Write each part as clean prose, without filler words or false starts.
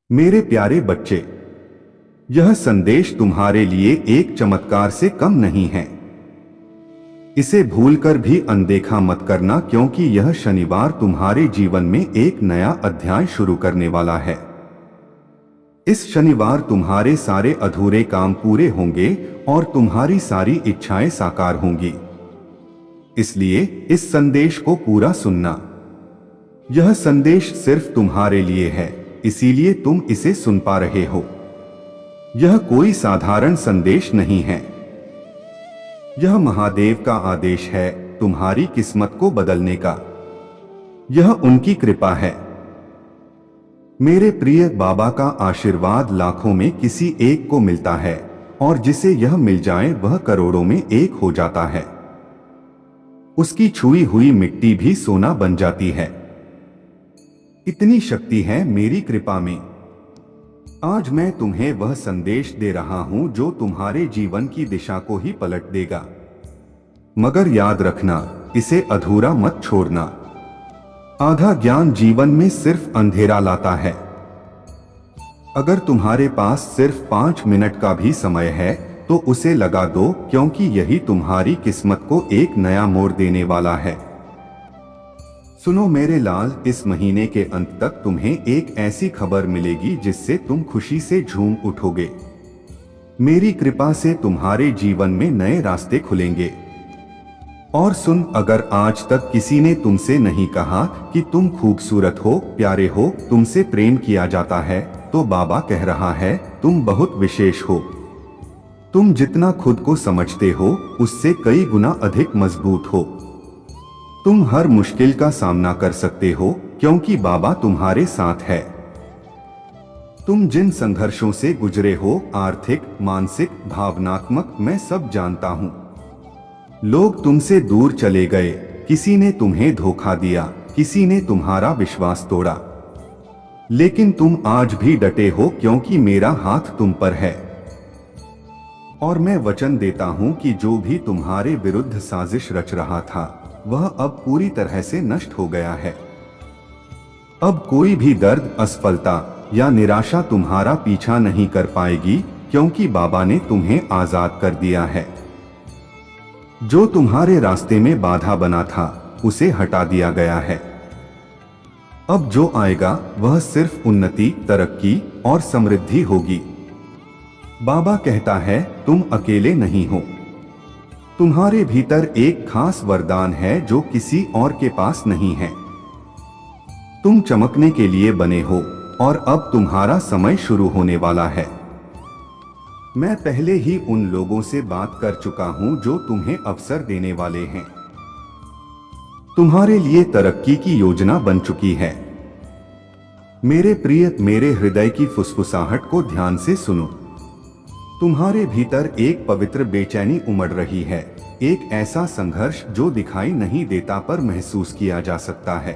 मेरे प्यारे बच्चे, यह संदेश तुम्हारे लिए एक चमत्कार से कम नहीं है। इसे भूलकर भी अनदेखा मत करना, क्योंकि यह शनिवार तुम्हारे जीवन में एक नया अध्याय शुरू करने वाला है। इस शनिवार तुम्हारे सारे अधूरे काम पूरे होंगे और तुम्हारी सारी इच्छाएं साकार होंगी। इसलिए इस संदेश को पूरा सुनना। यह संदेश सिर्फ तुम्हारे लिए है, इसीलिए तुम इसे सुन पा रहे हो। यह कोई साधारण संदेश नहीं है। यह महादेव का आदेश है तुम्हारी किस्मत को बदलने का। यह उनकी कृपा है। मेरे प्रिय बाबा का आशीर्वाद लाखों में किसी एक को मिलता है, और जिसे यह मिल जाए वह करोड़ों में एक हो जाता है। उसकी छुई हुई मिट्टी भी सोना बन जाती है। इतनी शक्ति है मेरी कृपा में। आज मैं तुम्हें वह संदेश दे रहा हूं जो तुम्हारे जीवन की दिशा को ही पलट देगा। मगर याद रखना, इसे अधूरा मत छोड़ना। आधा ज्ञान जीवन में सिर्फ अंधेरा लाता है। अगर तुम्हारे पास सिर्फ 5 मिनट का भी समय है तो उसे लगा दो, क्योंकि यही तुम्हारी किस्मत को एक नया मोड़ देने वाला है। सुनो मेरे लाल, इस महीने के अंत तक तुम्हें एक ऐसी खबर मिलेगी जिससे तुम खुशी से झूम उठोगे। मेरी कृपा से तुम्हारे जीवन में नए रास्ते खुलेंगे। और सुन, अगर आज तक किसी ने तुमसे नहीं कहा कि तुम खूबसूरत हो, प्यारे हो, तुमसे प्रेम किया जाता है, तो बाबा कह रहा है तुम बहुत विशेष हो। तुम जितना खुद को समझते हो उससे कई गुना अधिक मजबूत हो। तुम हर मुश्किल का सामना कर सकते हो, क्योंकि बाबा तुम्हारे साथ है। तुम जिन संघर्षों से गुजरे हो, आर्थिक, मानसिक, भावनात्मक, मैं सब जानता हूं। लोग तुमसे दूर चले गए, किसी ने तुम्हें धोखा दिया, किसी ने तुम्हारा विश्वास तोड़ा, लेकिन तुम आज भी डटे हो, क्योंकि मेरा हाथ तुम पर है। और मैं वचन देता हूं कि जो भी तुम्हारे विरुद्ध साजिश रच रहा था वह अब पूरी तरह से नष्ट हो गया है। अब कोई भी दर्द, असफलता या निराशा तुम्हारा पीछा नहीं कर पाएगी, क्योंकि बाबा ने तुम्हें आजाद कर दिया है। जो तुम्हारे रास्ते में बाधा बना था उसे हटा दिया गया है। अब जो आएगा वह सिर्फ उन्नति, तरक्की और समृद्धि होगी। बाबा कहता है तुम अकेले नहीं हो। तुम्हारे भीतर एक खास वरदान है जो किसी और के पास नहीं है। तुम चमकने के लिए बने हो, और अब तुम्हारा समय शुरू होने वाला है। मैं पहले ही उन लोगों से बात कर चुका हूं जो तुम्हें अवसर देने वाले हैं। तुम्हारे लिए तरक्की की योजना बन चुकी है। मेरे प्रिय, मेरे हृदय की फुसफुसाहट को ध्यान से सुनो। तुम्हारे भीतर एक पवित्र बेचैनी उमड़ रही है, एक ऐसा संघर्ष जो दिखाई नहीं देता पर महसूस किया जा सकता है।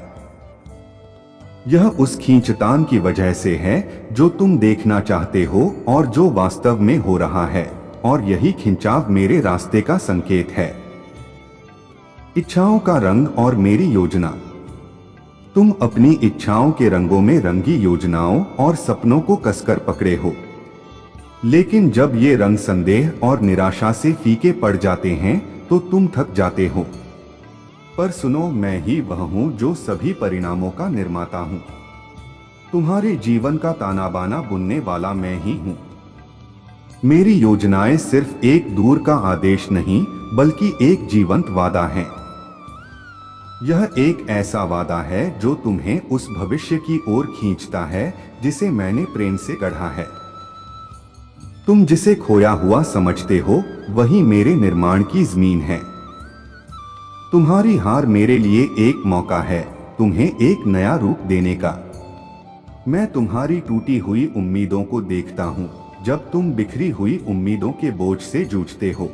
यह उस खींचतान की वजह से है जो तुम देखना चाहते हो और जो वास्तव में हो रहा है, और यही खिंचाव मेरे रास्ते का संकेत है। इच्छाओं का रंग और मेरी योजना। तुम अपनी इच्छाओं के रंगों में रंगी योजनाओं और सपनों को कसकर पकड़े हो, लेकिन जब ये रंग संदेह और निराशा से फीके पड़ जाते हैं तो तुम थक जाते हो। पर सुनो, मैं ही वह हूं जो सभी परिणामों का निर्माता हूं। तुम्हारे जीवन का ताना बाना बुनने वाला मैं ही हूं। मेरी योजनाएं सिर्फ एक दूर का आदेश नहीं, बल्कि एक जीवंत वादा है। यह एक ऐसा वादा है जो तुम्हें उस भविष्य की ओर खींचता है जिसे मैंने प्रेम से गढ़ा है। तुम जिसे खोया हुआ समझते हो वही मेरे निर्माण की जमीन है। तुम्हारी हार मेरे लिए एक मौका है तुम्हें एक नया रूप देने का। मैं तुम्हारी टूटी हुई उम्मीदों को देखता हूं, जब तुम बिखरी हुई उम्मीदों के बोझ से जूझते हो।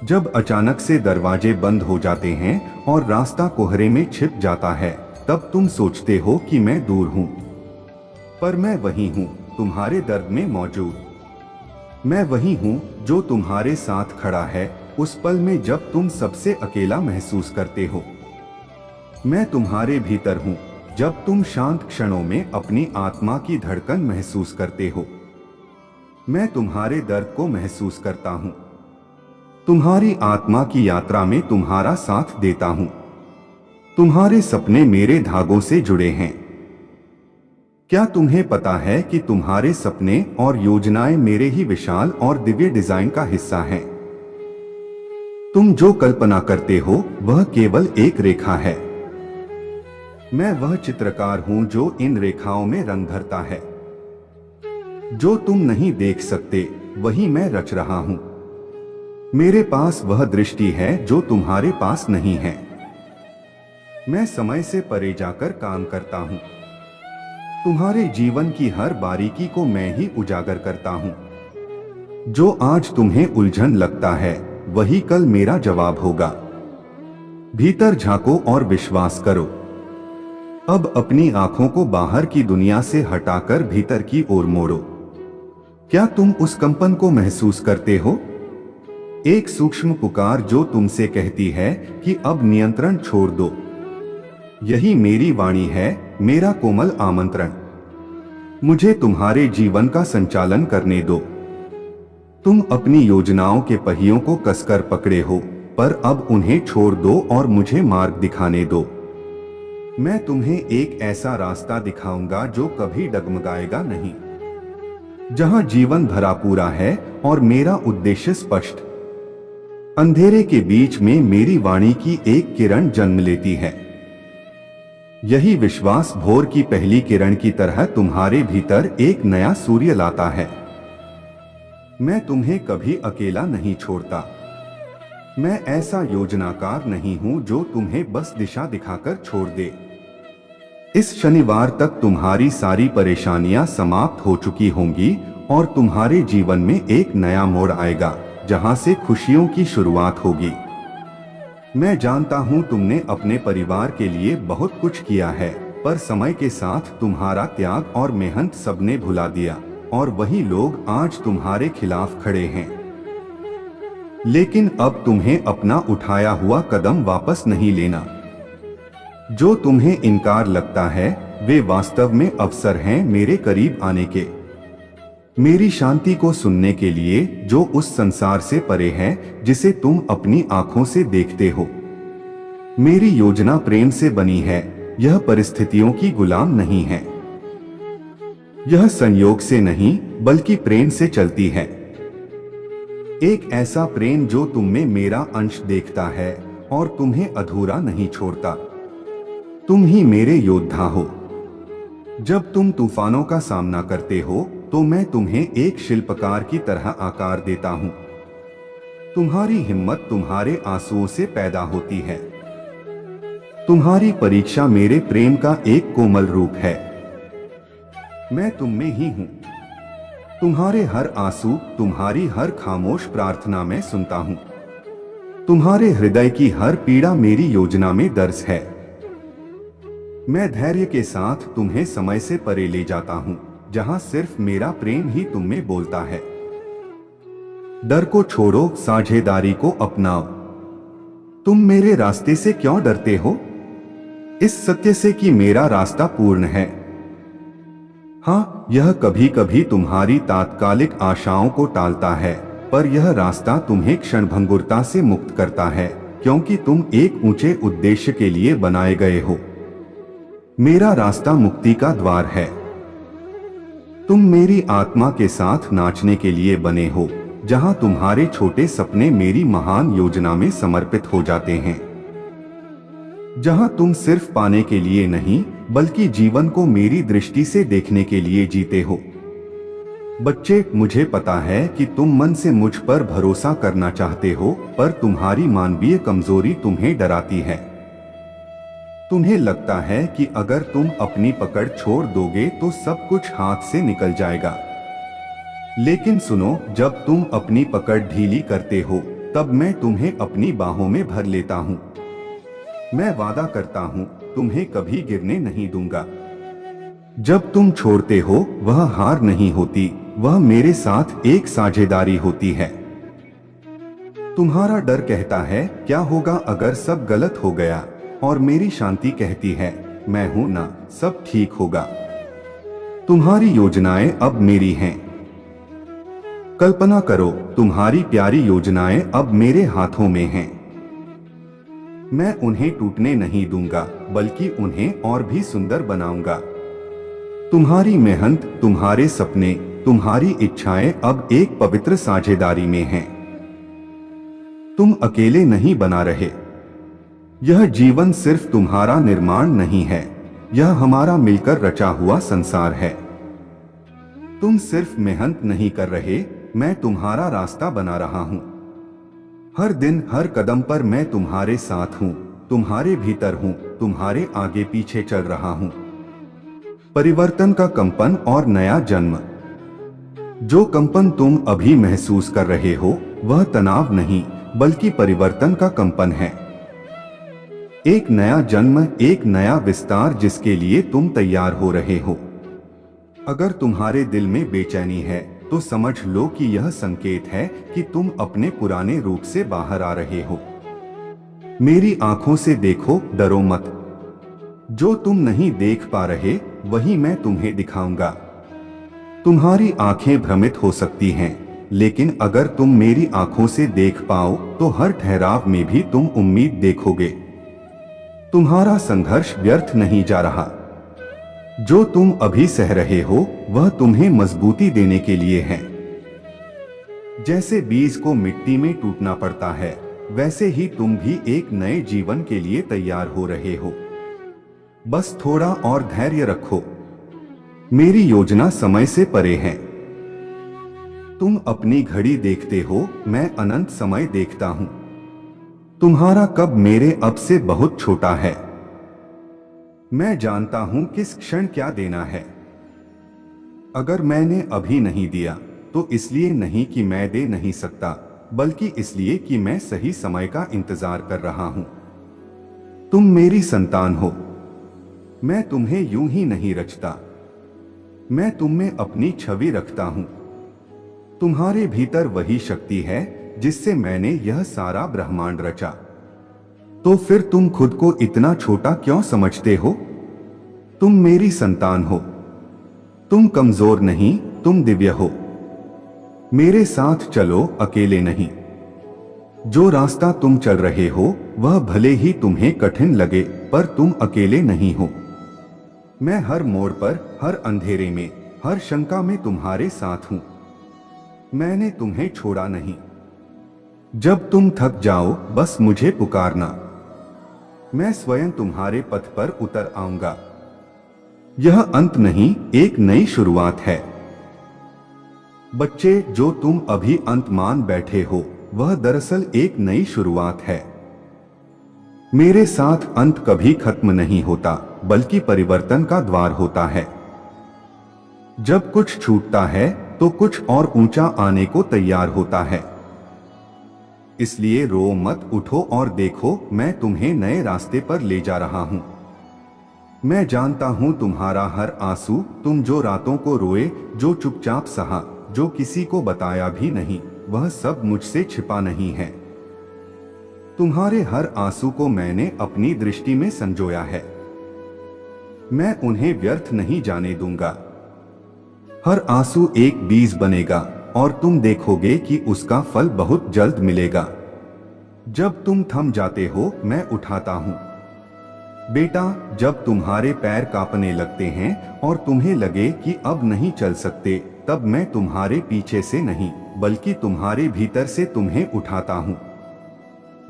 जब अचानक से दरवाजे बंद हो जाते हैं और रास्ता कोहरे में छिप जाता है, तब तुम सोचते हो कि मैं दूर हूं, पर मैं वही हूं, तुम्हारे दर्द में मौजूद। मैं वही हूं जो तुम्हारे साथ खड़ा है उस पल में जब तुम सबसे अकेला महसूस करते हो। मैं तुम्हारे भीतर हूं, जब तुम शांत क्षणों में अपनी आत्मा की धड़कन महसूस करते हो, मैं तुम्हारे दर्द को महसूस करता हूं। तुम्हारी आत्मा की यात्रा में तुम्हारा साथ देता हूं। तुम्हारे सपने मेरे धागों से जुड़े हैं। क्या तुम्हें पता है कि तुम्हारे सपने और योजनाएं मेरे ही विशाल और दिव्य डिजाइन का हिस्सा हैं? तुम जो कल्पना करते हो वह केवल एक रेखा है। मैं वह चित्रकार हूं जो इन रेखाओं में रंग भरता है। जो तुम नहीं देख सकते वही मैं रच रहा हूं। मेरे पास वह दृष्टि है जो तुम्हारे पास नहीं है। मैं समय से परे जाकर काम करता हूं। तुम्हारे जीवन की हर बारीकी को मैं ही उजागर करता हूं। जो आज तुम्हें उलझन लगता है वही कल मेरा जवाब होगा। भीतर झांको और विश्वास करो। अब अपनी आंखों को बाहर की दुनिया से हटाकर भीतर की ओर मोड़ो। क्या तुम उस कंपन को महसूस करते हो? एक सूक्ष्म पुकार जो तुमसे कहती है कि अब नियंत्रण छोड़ दो। यही मेरी वाणी है, मेरा कोमल आमंत्रण। मुझे तुम्हारे जीवन का संचालन करने दो। तुम अपनी योजनाओं के पहियों को कसकर पकड़े हो, पर अब उन्हें छोड़ दो और मुझे मार्ग दिखाने दो। मैं तुम्हें एक ऐसा रास्ता दिखाऊंगा जो कभी डगमगाएगा नहीं, जहां जीवन भरा पूरा है और मेरा उद्देश्य स्पष्ट। अंधेरे के बीच में मेरी वाणी की एक किरण जन्म लेती है। यही विश्वास भोर की पहली किरण की तरह तुम्हारे भीतर एक नया सूर्य लाता है। मैं तुम्हें कभी अकेला नहीं छोड़ता। मैं ऐसा योजनाकार नहीं हूं जो तुम्हें बस दिशा दिखाकर छोड़ दे। इस शनिवार तक तुम्हारी सारी परेशानियां समाप्त हो चुकी होंगी और तुम्हारे जीवन में एक नया मोड़ आएगा जहां से खुशियों की शुरुआत होगी। मैं जानता हूं तुमने अपने परिवार के लिए बहुत कुछ किया है, पर समय के साथ तुम्हारा त्याग और मेहनत सबने भुला दिया और वही लोग आज तुम्हारे खिलाफ खड़े हैं। लेकिन अब तुम्हें अपना उठाया हुआ कदम वापस नहीं लेना। जो तुम्हें इनकार लगता है वे वास्तव में अवसर हैं मेरे करीब आने के, मेरी शांति को सुनने के लिए जो उस संसार से परे है जिसे तुम अपनी आंखों से देखते हो। मेरी योजना प्रेम से बनी है, यह परिस्थितियों की गुलाम नहीं है। यह संयोग से नहीं बल्कि प्रेम से चलती है। एक ऐसा प्रेम जो तुम में मेरा अंश देखता है और तुम्हें अधूरा नहीं छोड़ता। तुम ही मेरे योद्धा हो। जब तुम तूफानों का सामना करते हो तो मैं तुम्हें एक शिल्पकार की तरह आकार देता हूं। तुम्हारी हिम्मत तुम्हारे आंसुओं से पैदा होती है। तुम्हारी परीक्षा मेरे प्रेम का एक कोमल रूप है। मैं तुम में ही हूं। तुम्हारे हर आंसू, तुम्हारी हर खामोश प्रार्थना में सुनता हूं। तुम्हारे हृदय की हर पीड़ा मेरी योजना में दर्ज है। मैं धैर्य के साथ तुम्हें समय से परे ले जाता हूं, जहां सिर्फ मेरा प्रेम ही तुम में बोलता है। डर को छोड़ो, साझेदारी को अपनाओ। तुम मेरे रास्ते से क्यों डरते हो? इस सत्य से कि मेरा रास्ता पूर्ण है। हाँ, यह कभी कभी तुम्हारी तात्कालिक आशाओं को टालता है, पर यह रास्ता तुम्हें क्षणभंगुरता से मुक्त करता है, क्योंकि तुम एक ऊंचे उद्देश्य के लिए बनाए गए हो। मेरा रास्ता मुक्ति का द्वार है। तुम मेरी आत्मा के साथ नाचने के लिए बने हो, जहां तुम्हारे छोटे सपने मेरी महान योजना में समर्पित हो जाते हैं। जहां तुम सिर्फ पाने के लिए नहीं बल्कि जीवन को मेरी दृष्टि से देखने के लिए जीते हो। बच्चे, मुझे पता है कि तुम मन से मुझ पर भरोसा करना चाहते हो, पर तुम्हारी मानवीय कमजोरी तुम्हें डराती है। तुम्हें लगता है कि अगर तुम अपनी पकड़ छोड़ दोगे तो सब कुछ हाथ से निकल जाएगा। लेकिन सुनो, जब तुम अपनी पकड़ ढीली करते हो तब मैं तुम्हें अपनी बाहों में भर लेता हूं। मैं वादा करता हूं, तुम्हें कभी गिरने नहीं दूंगा। जब तुम छोड़ते हो वह हार नहीं होती, वह मेरे साथ एक साझेदारी होती है। तुम्हारा डर कहता है क्या होगा अगर सब गलत हो गया, और मेरी शांति कहती है मैं हूं ना, सब ठीक होगा। तुम्हारी योजनाएं अब मेरी हैं। कल्पना करो, तुम्हारी प्यारी योजनाएं अब मेरे हाथों में हैं। मैं उन्हें टूटने नहीं दूंगा, बल्कि उन्हें और भी सुंदर बनाऊंगा। तुम्हारी मेहनत, तुम्हारे सपने, तुम्हारी इच्छाएं अब एक पवित्र साझेदारी में हैं। तुम अकेले नहीं बना रहे। यह जीवन सिर्फ तुम्हारा निर्माण नहीं है, यह हमारा मिलकर रचा हुआ संसार है। तुम सिर्फ मेहनत नहीं कर रहे, मैं तुम्हारा रास्ता बना रहा हूं। हर दिन हर कदम पर मैं तुम्हारे साथ हूं, तुम्हारे भीतर हूं, तुम्हारे आगे पीछे चल रहा हूं। परिवर्तन का कंपन और नया जन्म। जो कंपन तुम अभी महसूस कर रहे हो वह तनाव नहीं, बल्कि परिवर्तन का कंपन है। एक नया जन्म, एक नया विस्तार जिसके लिए तुम तैयार हो रहे हो। अगर तुम्हारे दिल में बेचैनी है तो समझ लो कि यह संकेत है कि तुम अपने पुराने रूप से बाहर आ रहे हो। मेरी आंखों से देखो, डरो मत। जो तुम नहीं देख पा रहे वही मैं तुम्हें दिखाऊंगा। तुम्हारी आंखें भ्रमित हो सकती हैं, लेकिन अगर तुम मेरी आंखों से देख पाओ तो हर ठहराव में भी तुम उम्मीद देखोगे। तुम्हारा संघर्ष व्यर्थ नहीं जा रहा। जो तुम अभी सह रहे हो वह तुम्हें मजबूती देने के लिए है। जैसे बीज को मिट्टी में टूटना पड़ता है, वैसे ही तुम भी एक नए जीवन के लिए तैयार हो रहे हो। बस थोड़ा और धैर्य रखो। मेरी योजना समय से परे है। तुम अपनी घड़ी देखते हो, मैं अनंत समय देखता हूं। तुम्हारा कब मेरे अब से बहुत छोटा है। मैं जानता हूं किस क्षण क्या देना है। अगर मैंने अभी नहीं दिया तो इसलिए नहीं कि मैं दे नहीं सकता, बल्कि इसलिए कि मैं सही समय का इंतजार कर रहा हूं। तुम मेरी संतान हो। मैं तुम्हें यूं ही नहीं रचता, मैं तुम में अपनी छवि रखता हूं। तुम्हारे भीतर वही शक्ति है जिससे मैंने यह सारा ब्रह्मांड रचा। तो फिर तुम खुद को इतना छोटा क्यों समझते हो? तुम मेरी संतान हो। तुम कमजोर नहीं, तुम दिव्य हो। मेरे साथ चलो, अकेले नहीं। जो रास्ता तुम चल रहे हो वह भले ही तुम्हें कठिन लगे, पर तुम अकेले नहीं हो। मैं हर मोड़ पर, हर अंधेरे में, हर शंका में तुम्हारे साथ हूं। मैंने तुम्हें छोड़ा नहीं। जब तुम थक जाओ बस मुझे पुकारना। मैं स्वयं तुम्हारे पथ पर उतर आऊंगा। यह अंत नहीं, एक नई शुरुआत है। बच्चे, जो तुम अभी अंत मान बैठे हो वह दरअसल एक नई शुरुआत है। मेरे साथ अंत कभी खत्म नहीं होता, बल्कि परिवर्तन का द्वार होता है। जब कुछ छूटता है तो कुछ और ऊंचा आने को तैयार होता है। इसलिए रो मत, उठो और देखो, मैं तुम्हें नए रास्ते पर ले जा रहा हूं। मैं जानता हूं तुम्हारा हर आंसू, तुम जो रातों को रोए, जो चुपचाप सहा, जो किसी को बताया भी नहीं, वह सब मुझसे छिपा नहीं है। तुम्हारे हर आंसू को मैंने अपनी दृष्टि में संजोया है। मैं उन्हें व्यर्थ नहीं जाने दूंगा। हर आंसू एक बीज बनेगा और तुम देखोगे कि उसका फल बहुत जल्द मिलेगा। जब तुम थम जाते हो मैं उठाता हूं। बेटा, जब तुम्हारे पैर कांपने लगते हैं और तुम्हें लगे कि अब नहीं चल सकते, तब मैं तुम्हारे पीछे से नहीं, बल्कि तुम्हारे भीतर से तुम्हें उठाता हूं।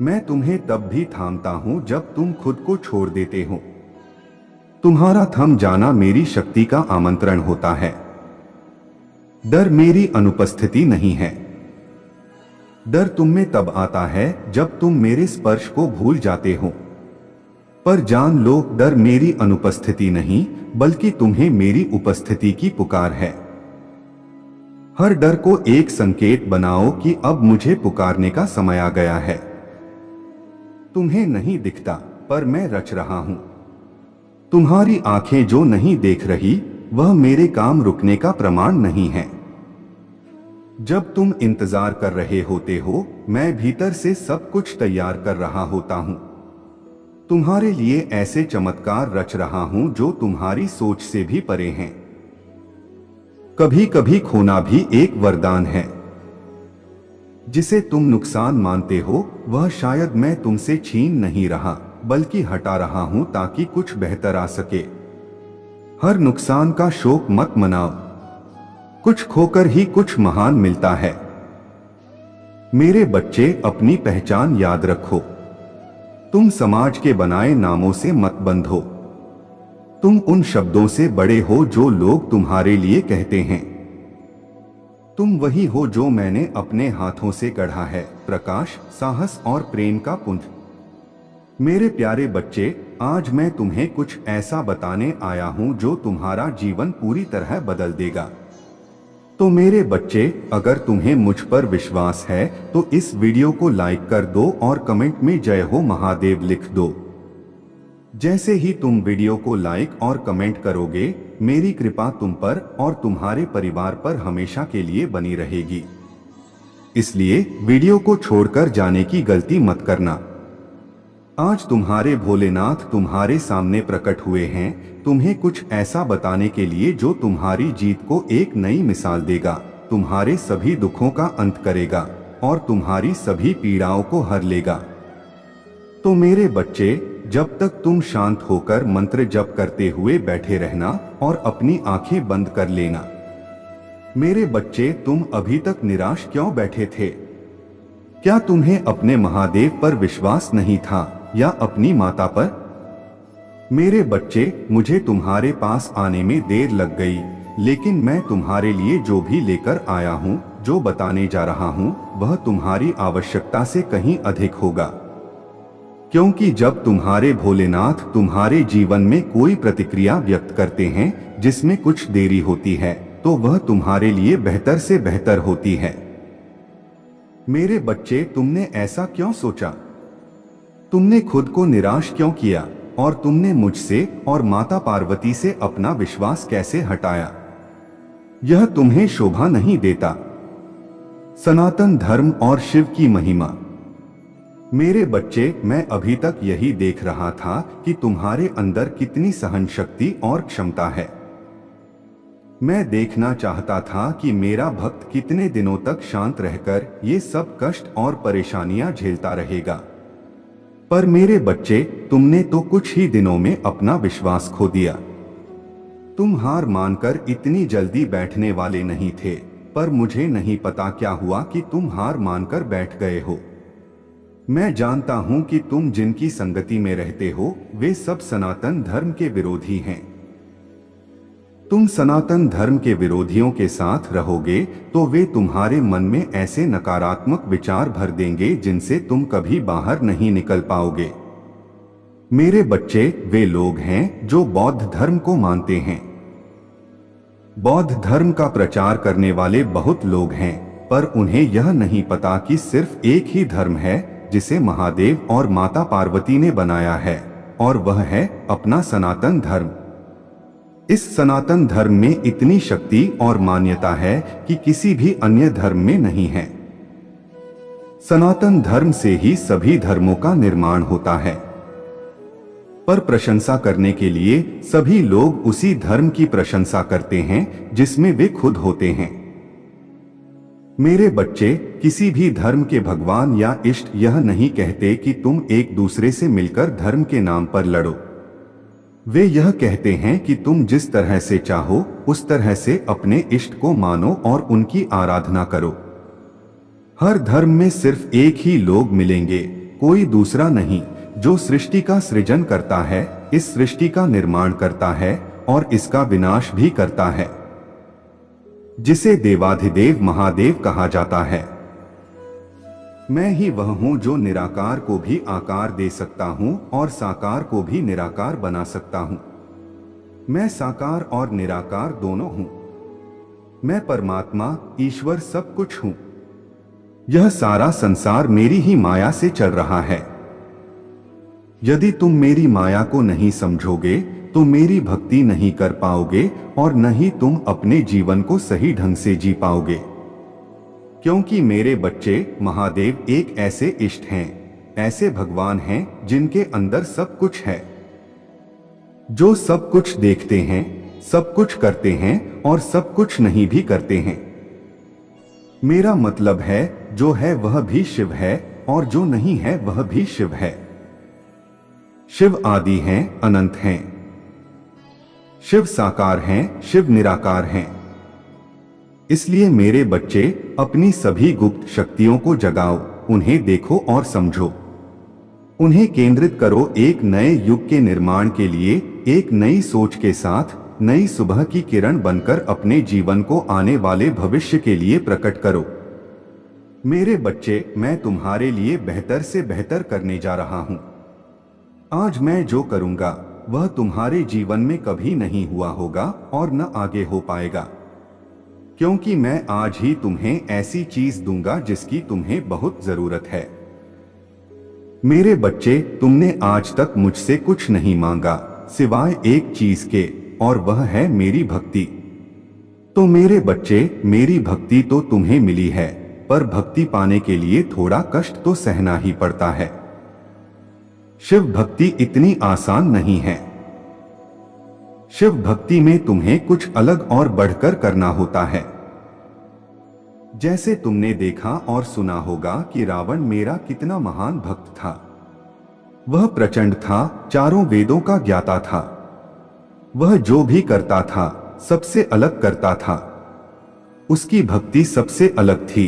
मैं तुम्हें तब भी थामता हूं जब तुम खुद को छोड़ देते हो। तुम्हारा थम जाना मेरी शक्ति का आमंत्रण होता है। डर मेरी अनुपस्थिति नहीं है। डर तुम में तब आता है जब तुम मेरे स्पर्श को भूल जाते हो। पर जान लो, डर मेरी अनुपस्थिति नहीं, बल्कि तुम्हें मेरी उपस्थिति की पुकार है। हर डर को एक संकेत बनाओ कि अब मुझे पुकारने का समय आ गया है। तुम्हें नहीं दिखता, पर मैं रच रहा हूं। तुम्हारी आंखें जो नहीं देख रही वह मेरे काम रुकने का प्रमाण नहीं है। जब तुम इंतजार कर रहे होते हो, मैं भीतर से सब कुछ तैयार कर रहा होता हूं। तुम्हारे लिए ऐसे चमत्कार रच रहा हूं जो तुम्हारी सोच से भी परे हैं। कभी कभी खोना भी एक वरदान है। जिसे तुम नुकसान मानते हो वह शायद मैं तुमसे छीन नहीं रहा बल्कि हटा रहा हूं ताकि कुछ बेहतर आ सके। हर नुकसान का शोक मत मनाओ, कुछ खोकर ही कुछ महान मिलता है। मेरे बच्चे, अपनी पहचान याद रखो। तुम समाज के बनाए नामों से मत बंधो। तुम उन शब्दों से बड़े हो जो लोग तुम्हारे लिए कहते हैं। तुम वही हो जो मैंने अपने हाथों से गढ़ा है, प्रकाश, साहस और प्रेम का पुंज। मेरे प्यारे बच्चे, आज मैं तुम्हें कुछ ऐसा बताने आया हूं जो तुम्हारा जीवन पूरी तरह बदल देगा। तो मेरे बच्चे, अगर तुम्हें मुझ पर विश्वास है तो इस वीडियो को लाइक कर दो और कमेंट में जय हो महादेव लिख दो। जैसे ही तुम वीडियो को लाइक और कमेंट करोगे, मेरी कृपा तुम पर और तुम्हारे परिवार पर हमेशा के लिए बनी रहेगी। इसलिए वीडियो को छोड़कर जाने की गलती मत करना। आज तुम्हारे भोलेनाथ तुम्हारे सामने प्रकट हुए हैं, तुम्हें कुछ ऐसा बताने के लिए जो तुम्हारी जीत को एक नई मिसाल देगा, तुम्हारे सभी दुखों का अंत करेगा और तुम्हारी सभी पीड़ाओं को हर लेगा। तो मेरे बच्चे, जब तक तुम शांत होकर मंत्र जप करते हुए बैठे रहना और अपनी आंखें बंद कर लेना। मेरे बच्चे, तुम अभी तक निराश क्यों बैठे थे? क्या तुम्हें अपने महादेव पर विश्वास नहीं था या अपनी माता पर? मेरे बच्चे, मुझे तुम्हारे पास आने में देर लग गई, लेकिन मैं तुम्हारे लिए जो भी लेकर आया हूँ, जो बताने जा रहा हूँ, वह तुम्हारी आवश्यकता से कहीं अधिक होगा। क्योंकि जब तुम्हारे भोलेनाथ तुम्हारे जीवन में कोई प्रतिक्रिया व्यक्त करते हैं जिसमें कुछ देरी होती है, तो वह तुम्हारे लिए बेहतर से बेहतर होती है। मेरे बच्चे, तुमने ऐसा क्यों सोचा? तुमने खुद को निराश क्यों किया और तुमने मुझसे और माता पार्वती से अपना विश्वास कैसे हटाया? यह तुम्हें शोभा नहीं देता। सनातन धर्म और शिव की महिमा। मेरे बच्चे, मैं अभी तक यही देख रहा था कि तुम्हारे अंदर कितनी सहन शक्ति और क्षमता है। मैं देखना चाहता था कि मेरा भक्त कितने दिनों तक शांत रहकर ये सब कष्ट और परेशानियां झेलता रहेगा। पर मेरे बच्चे, तुमने तो कुछ ही दिनों में अपना विश्वास खो दिया। तुम हार मानकर इतनी जल्दी बैठने वाले नहीं थे, पर मुझे नहीं पता क्या हुआ कि तुम हार मानकर बैठ गए हो। मैं जानता हूं कि तुम जिनकी संगति में रहते हो वे सब सनातन धर्म के विरोधी हैं। तुम सनातन धर्म के विरोधियों के साथ रहोगे तो वे तुम्हारे मन में ऐसे नकारात्मक विचार भर देंगे जिनसे तुम कभी बाहर नहीं निकल पाओगे। मेरे बच्चे, वे लोग हैं जो बौद्ध धर्म को मानते हैं। बौद्ध धर्म का प्रचार करने वाले बहुत लोग हैं, पर उन्हें यह नहीं पता कि सिर्फ एक ही धर्म है जिसे महादेव और माता पार्वती ने बनाया है, और वह है अपना सनातन धर्म। इस सनातन धर्म में इतनी शक्ति और मान्यता है कि किसी भी अन्य धर्म में नहीं है। सनातन धर्म से ही सभी धर्मों का निर्माण होता है। पर प्रशंसा करने के लिए सभी लोग उसी धर्म की प्रशंसा करते हैं जिसमें वे खुद होते हैं। मेरे बच्चे, किसी भी धर्म के भगवान या इष्ट यह नहीं कहते कि तुम एक दूसरे से मिलकर धर्म के नाम पर लड़ो। वे यह कहते हैं कि तुम जिस तरह से चाहो उस तरह से अपने इष्ट को मानो और उनकी आराधना करो। हर धर्म में सिर्फ एक ही लोग मिलेंगे, कोई दूसरा नहीं, जो सृष्टि का सृजन करता है, इस सृष्टि का निर्माण करता है और इसका विनाश भी करता है, जिसे देवाधिदेव महादेव कहा जाता है। मैं ही वह हूं जो निराकार को भी आकार दे सकता हूं और साकार को भी निराकार बना सकता हूं। मैं साकार और निराकार दोनों हूं। मैं परमात्मा, ईश्वर सब कुछ हूं। यह सारा संसार मेरी ही माया से चल रहा है। यदि तुम मेरी माया को नहीं समझोगे तो मेरी भक्ति नहीं कर पाओगे और न ही तुम अपने जीवन को सही ढंग से जी पाओगे। क्योंकि मेरे बच्चे, महादेव एक ऐसे इष्ट हैं ऐसे भगवान हैं जिनके अंदर सब कुछ है, जो सब कुछ देखते हैं, सब कुछ करते हैं और सब कुछ नहीं भी करते हैं। मेरा मतलब है, जो है वह भी शिव है और जो नहीं है वह भी शिव है। शिव आदि हैं, अनंत हैं। शिव साकार हैं, शिव निराकार हैं। इसलिए मेरे बच्चे, अपनी सभी गुप्त शक्तियों को जगाओ, उन्हें देखो और समझो, उन्हें केंद्रित करो एक नए युग के निर्माण के लिए, एक नई सोच के साथ नई सुबह की किरण बनकर अपने जीवन को आने वाले भविष्य के लिए प्रकट करो। मेरे बच्चे, मैं तुम्हारे लिए बेहतर से बेहतर करने जा रहा हूं। आज मैं जो करूंगा वह तुम्हारे जीवन में कभी नहीं हुआ होगा और न आगे हो पाएगा, क्योंकि मैं आज ही तुम्हें ऐसी चीज दूंगा जिसकी तुम्हें बहुत जरूरत है। मेरे बच्चे, तुमने आज तक मुझसे कुछ नहीं मांगा सिवाय एक चीज के, और वह है मेरी भक्ति। तो मेरे बच्चे, मेरी भक्ति तो तुम्हें मिली है, पर भक्ति पाने के लिए थोड़ा कष्ट तो सहना ही पड़ता है। शिव भक्ति इतनी आसान नहीं है। शिव भक्ति में तुम्हें कुछ अलग और बढ़कर करना होता है। जैसे तुमने देखा और सुना होगा कि रावण मेरा कितना महान भक्त था। वह प्रचंड था, चारों वेदों का ज्ञाता था। वह जो भी करता था सबसे अलग करता था। उसकी भक्ति सबसे अलग थी,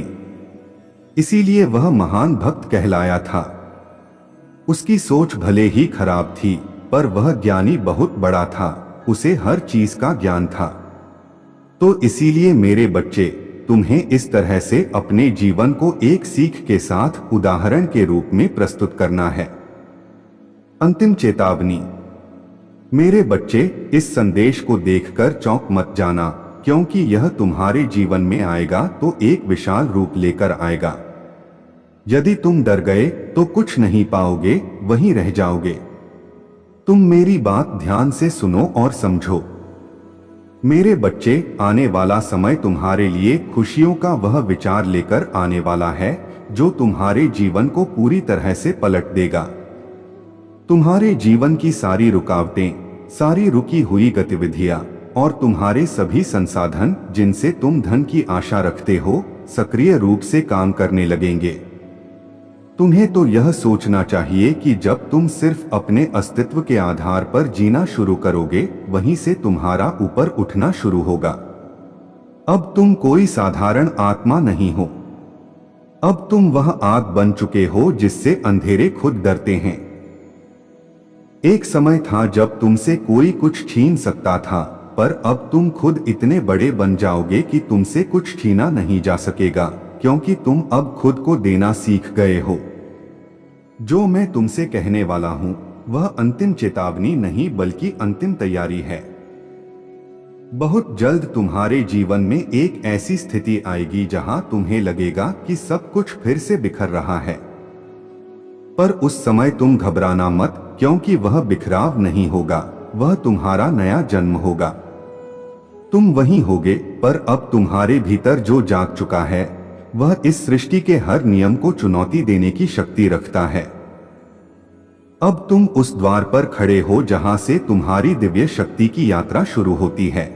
इसीलिए वह महान भक्त कहलाया था। उसकी सोच भले ही खराब थी, पर वह ज्ञानी बहुत बड़ा था, उसे हर चीज का ज्ञान था। तो इसीलिए मेरे बच्चे, तुम्हें इस तरह से अपने जीवन को एक सीख के साथ उदाहरण के रूप में प्रस्तुत करना है। अंतिम चेतावनी। मेरे बच्चे, इस संदेश को देखकर चौंक मत जाना, क्योंकि यह तुम्हारे जीवन में आएगा तो एक विशाल रूप लेकर आएगा। यदि तुम डर गए तो कुछ नहीं पाओगे, वहीं रह जाओगे। तुम मेरी बात ध्यान से सुनो और समझो। मेरे बच्चे, आने वाला समय तुम्हारे लिए खुशियों का वह विचार लेकर आने वाला है जो तुम्हारे जीवन को पूरी तरह से पलट देगा। तुम्हारे जीवन की सारी रुकावटें, सारी रुकी हुई गतिविधियां और तुम्हारे सभी संसाधन जिनसे तुम धन की आशा रखते हो, सक्रिय रूप से काम करने लगेंगे। तुम्हें तो यह सोचना चाहिए कि जब तुम सिर्फ अपने अस्तित्व के आधार पर जीना शुरू करोगे, वहीं से तुम्हारा ऊपर उठना शुरू होगा। अब तुम कोई साधारण आत्मा नहीं हो। अब तुम वह आग बन चुके हो जिससे अंधेरे खुद डरते हैं। एक समय था जब तुमसे कोई कुछ छीन सकता था, पर अब तुम खुद इतने बड़े बन जाओगे कि तुमसे कुछ छीना नहीं जा सकेगा, क्योंकि तुम अब खुद को देना सीख गए हो। जो मैं तुमसे कहने वाला हूं वह अंतिम चेतावनी नहीं बल्कि अंतिम तैयारी है। बहुत जल्द तुम्हारे जीवन में एक ऐसी स्थिति आएगी जहां तुम्हें लगेगा कि सब कुछ फिर से बिखर रहा है, पर उस समय तुम घबराना मत, क्योंकि वह बिखराव नहीं होगा, वह तुम्हारा नया जन्म होगा। तुम वही होगे, पर अब तुम्हारे भीतर जो जाग चुका है वह इस सृष्टि के हर नियम को चुनौती देने की शक्ति रखता है। अब तुम उस द्वार पर खड़े हो जहां से तुम्हारी दिव्य शक्ति की यात्रा शुरू होती है।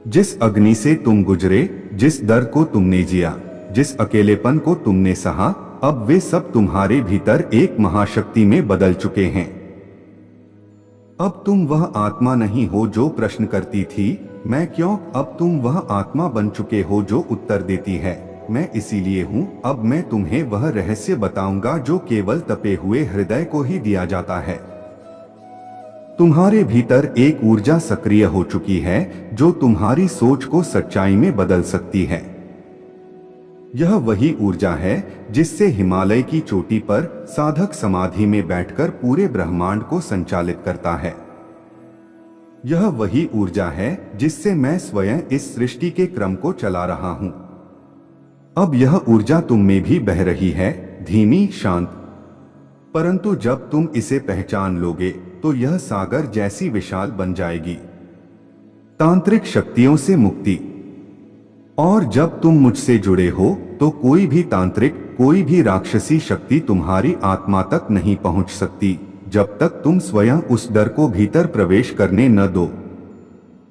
जिस अग्नि से तुम गुजरे, जिस दर्द को तुमने जिया, जिस अकेलेपन को तुमने सहा, अब वे सब तुम्हारे भीतर एक महाशक्ति में बदल चुके हैं। अब तुम वह आत्मा नहीं हो जो प्रश्न करती थी, मैं क्यों? अब तुम वह आत्मा बन चुके हो जो उत्तर देती है, मैं इसीलिए हूं। अब मैं तुम्हें वह रहस्य बताऊंगा जो केवल तपे हुए हृदय को ही दिया जाता है। तुम्हारे भीतर एक ऊर्जा सक्रिय हो चुकी है जो तुम्हारी सोच को सच्चाई में बदल सकती है। यह वही ऊर्जा है जिससे हिमालय की चोटी पर साधक समाधि में बैठकर पूरे ब्रह्मांड को संचालित करता है। यह वही ऊर्जा है जिससे मैं स्वयं इस सृष्टि के क्रम को चला रहा हूं। अब यह ऊर्जा तुम में भी बह रही है, धीमी, शांत, परंतु जब तुम इसे पहचान लोगे तो यह सागर जैसी विशाल बन जाएगी। तांत्रिक शक्तियों से मुक्ति, और जब तुम मुझसे जुड़े हो तो कोई भी तांत्रिक, कोई भी राक्षसी शक्ति तुम्हारी आत्मा तक नहीं पहुंच सकती, जब तक तुम स्वयं उस डर को भीतर प्रवेश करने न दो।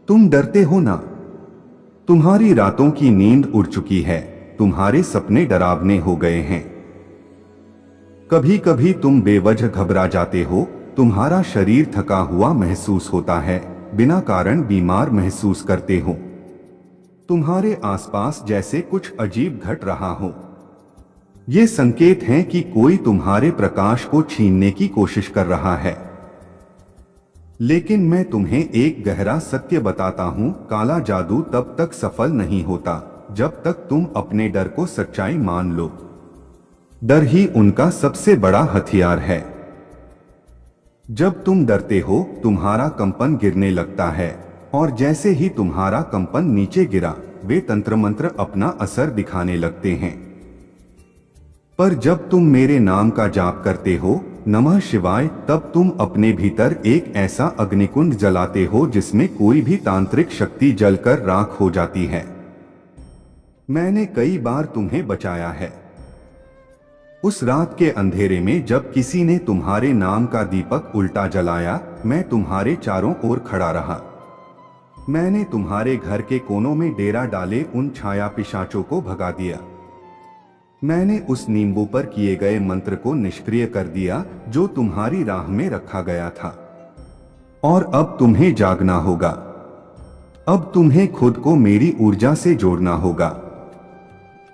तुम डरते हो ना? तुम्हारी रातों की नींद उड़ चुकी है, तुम्हारे सपने डरावने हो गए हैं। कभी कभी तुम बेवजह घबरा जाते हो, तुम्हारा शरीर थका हुआ महसूस होता है, बिना कारण बीमार महसूस करते हो। तुम्हारे आसपास जैसे कुछ अजीब घट रहा हो। ये संकेत हैं कि कोई तुम्हारे प्रकाश को छीनने की कोशिश कर रहा है। लेकिन मैं तुम्हें एक गहरा सत्य बताता हूं, काला जादू तब तक सफल नहीं होता जब तक तुम अपने डर को सच्चाई मान लो। डर ही उनका सबसे बड़ा हथियार है। जब तुम डरते हो, तुम्हारा कंपन गिरने लगता है, और जैसे ही तुम्हारा कंपन नीचे गिरा, वे तंत्र मंत्र अपना असर दिखाने लगते हैं। पर जब तुम मेरे नाम का जाप करते हो, नमः शिवाय, तब तुम अपने भीतर एक ऐसा अग्निकुंड जलाते हो जिसमें कोई भी तांत्रिक शक्ति जलकर राख हो जाती है। मैंने कई बार तुम्हें बचाया है। उस रात के अंधेरे में जब किसी ने तुम्हारे नाम का दीपक उल्टा जलाया, मैं तुम्हारे चारों ओर खड़ा रहा। मैंने तुम्हारे घर के कोनों में डेरा डाले उन छाया पिशाचों को भगा दिया। मैंने उस नींबू पर किए गए मंत्र को निष्क्रिय कर दिया जो तुम्हारी राह में रखा गया था। और अब तुम्हें जागना होगा। अब तुम्हें खुद को मेरी ऊर्जा से जोड़ना होगा।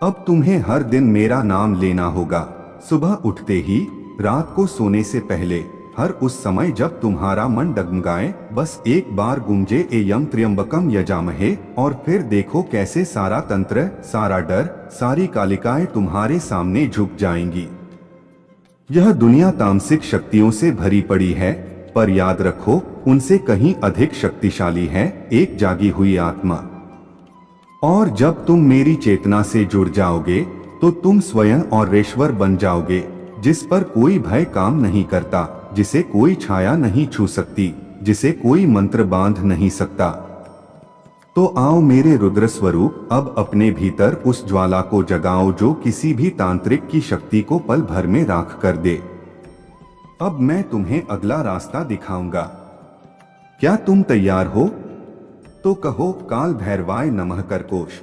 अब तुम्हें हर दिन मेरा नाम लेना होगा, सुबह उठते ही, रात को सोने से पहले, हर उस समय जब तुम्हारा मन डगमगाए, बस एक बार गूंजे ए यम त्र्यंबकम यजामहे, और फिर देखो कैसे सारा तंत्र, सारा डर, सारी कालिकाएं तुम्हारे सामने झुक जाएंगी। यह दुनिया तामसिक शक्तियों से भरी पड़ी है, पर याद रखो, उनसे कहीं अधिक शक्तिशाली है एक जागी हुई आत्मा। और जब तुम मेरी चेतना से जुड़ जाओगे तो तुम स्वयं और ईश्वर बन जाओगे, जिस पर कोई भय काम नहीं करता, जिसे कोई छाया नहीं छू सकती, जिसे कोई मंत्र बांध नहीं सकता। तो आओ मेरे रुद्र स्वरूप, अब अपने भीतर उस ज्वाला को जगाओ जो किसी भी तांत्रिक की शक्ति को पल भर में राख कर दे। अब मैं तुम्हें अगला रास्ता दिखाऊंगा। क्या तुम तैयार हो? तो कहो, काल भैरवाय नमः करकोश।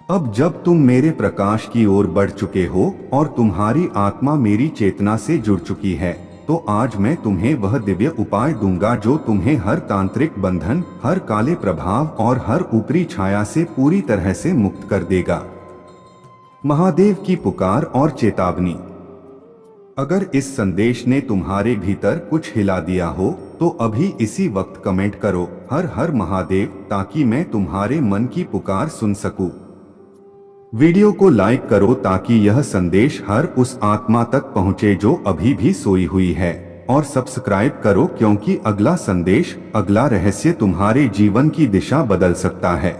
अब जब तुम मेरे प्रकाश की ओर बढ़ चुके हो और तुम्हारी आत्मा मेरी चेतना से जुड़ चुकी है, तो आज मैं तुम्हें वह दिव्य उपाय दूंगा जो तुम्हें हर तांत्रिक बंधन, हर काले प्रभाव और हर ऊपरी छाया से पूरी तरह से मुक्त कर देगा। महादेव की पुकार और चेतावनी। अगर इस संदेश ने तुम्हारे भीतर कुछ हिला दिया हो तो अभी इसी वक्त कमेंट करो, हर हर महादेव, ताकि मैं तुम्हारे मन की पुकार सुन सकूं। वीडियो को लाइक करो ताकि यह संदेश हर उस आत्मा तक पहुंचे जो अभी भी सोई हुई है, और सब्सक्राइब करो क्योंकि अगला संदेश, अगला रहस्य तुम्हारे जीवन की दिशा बदल सकता है।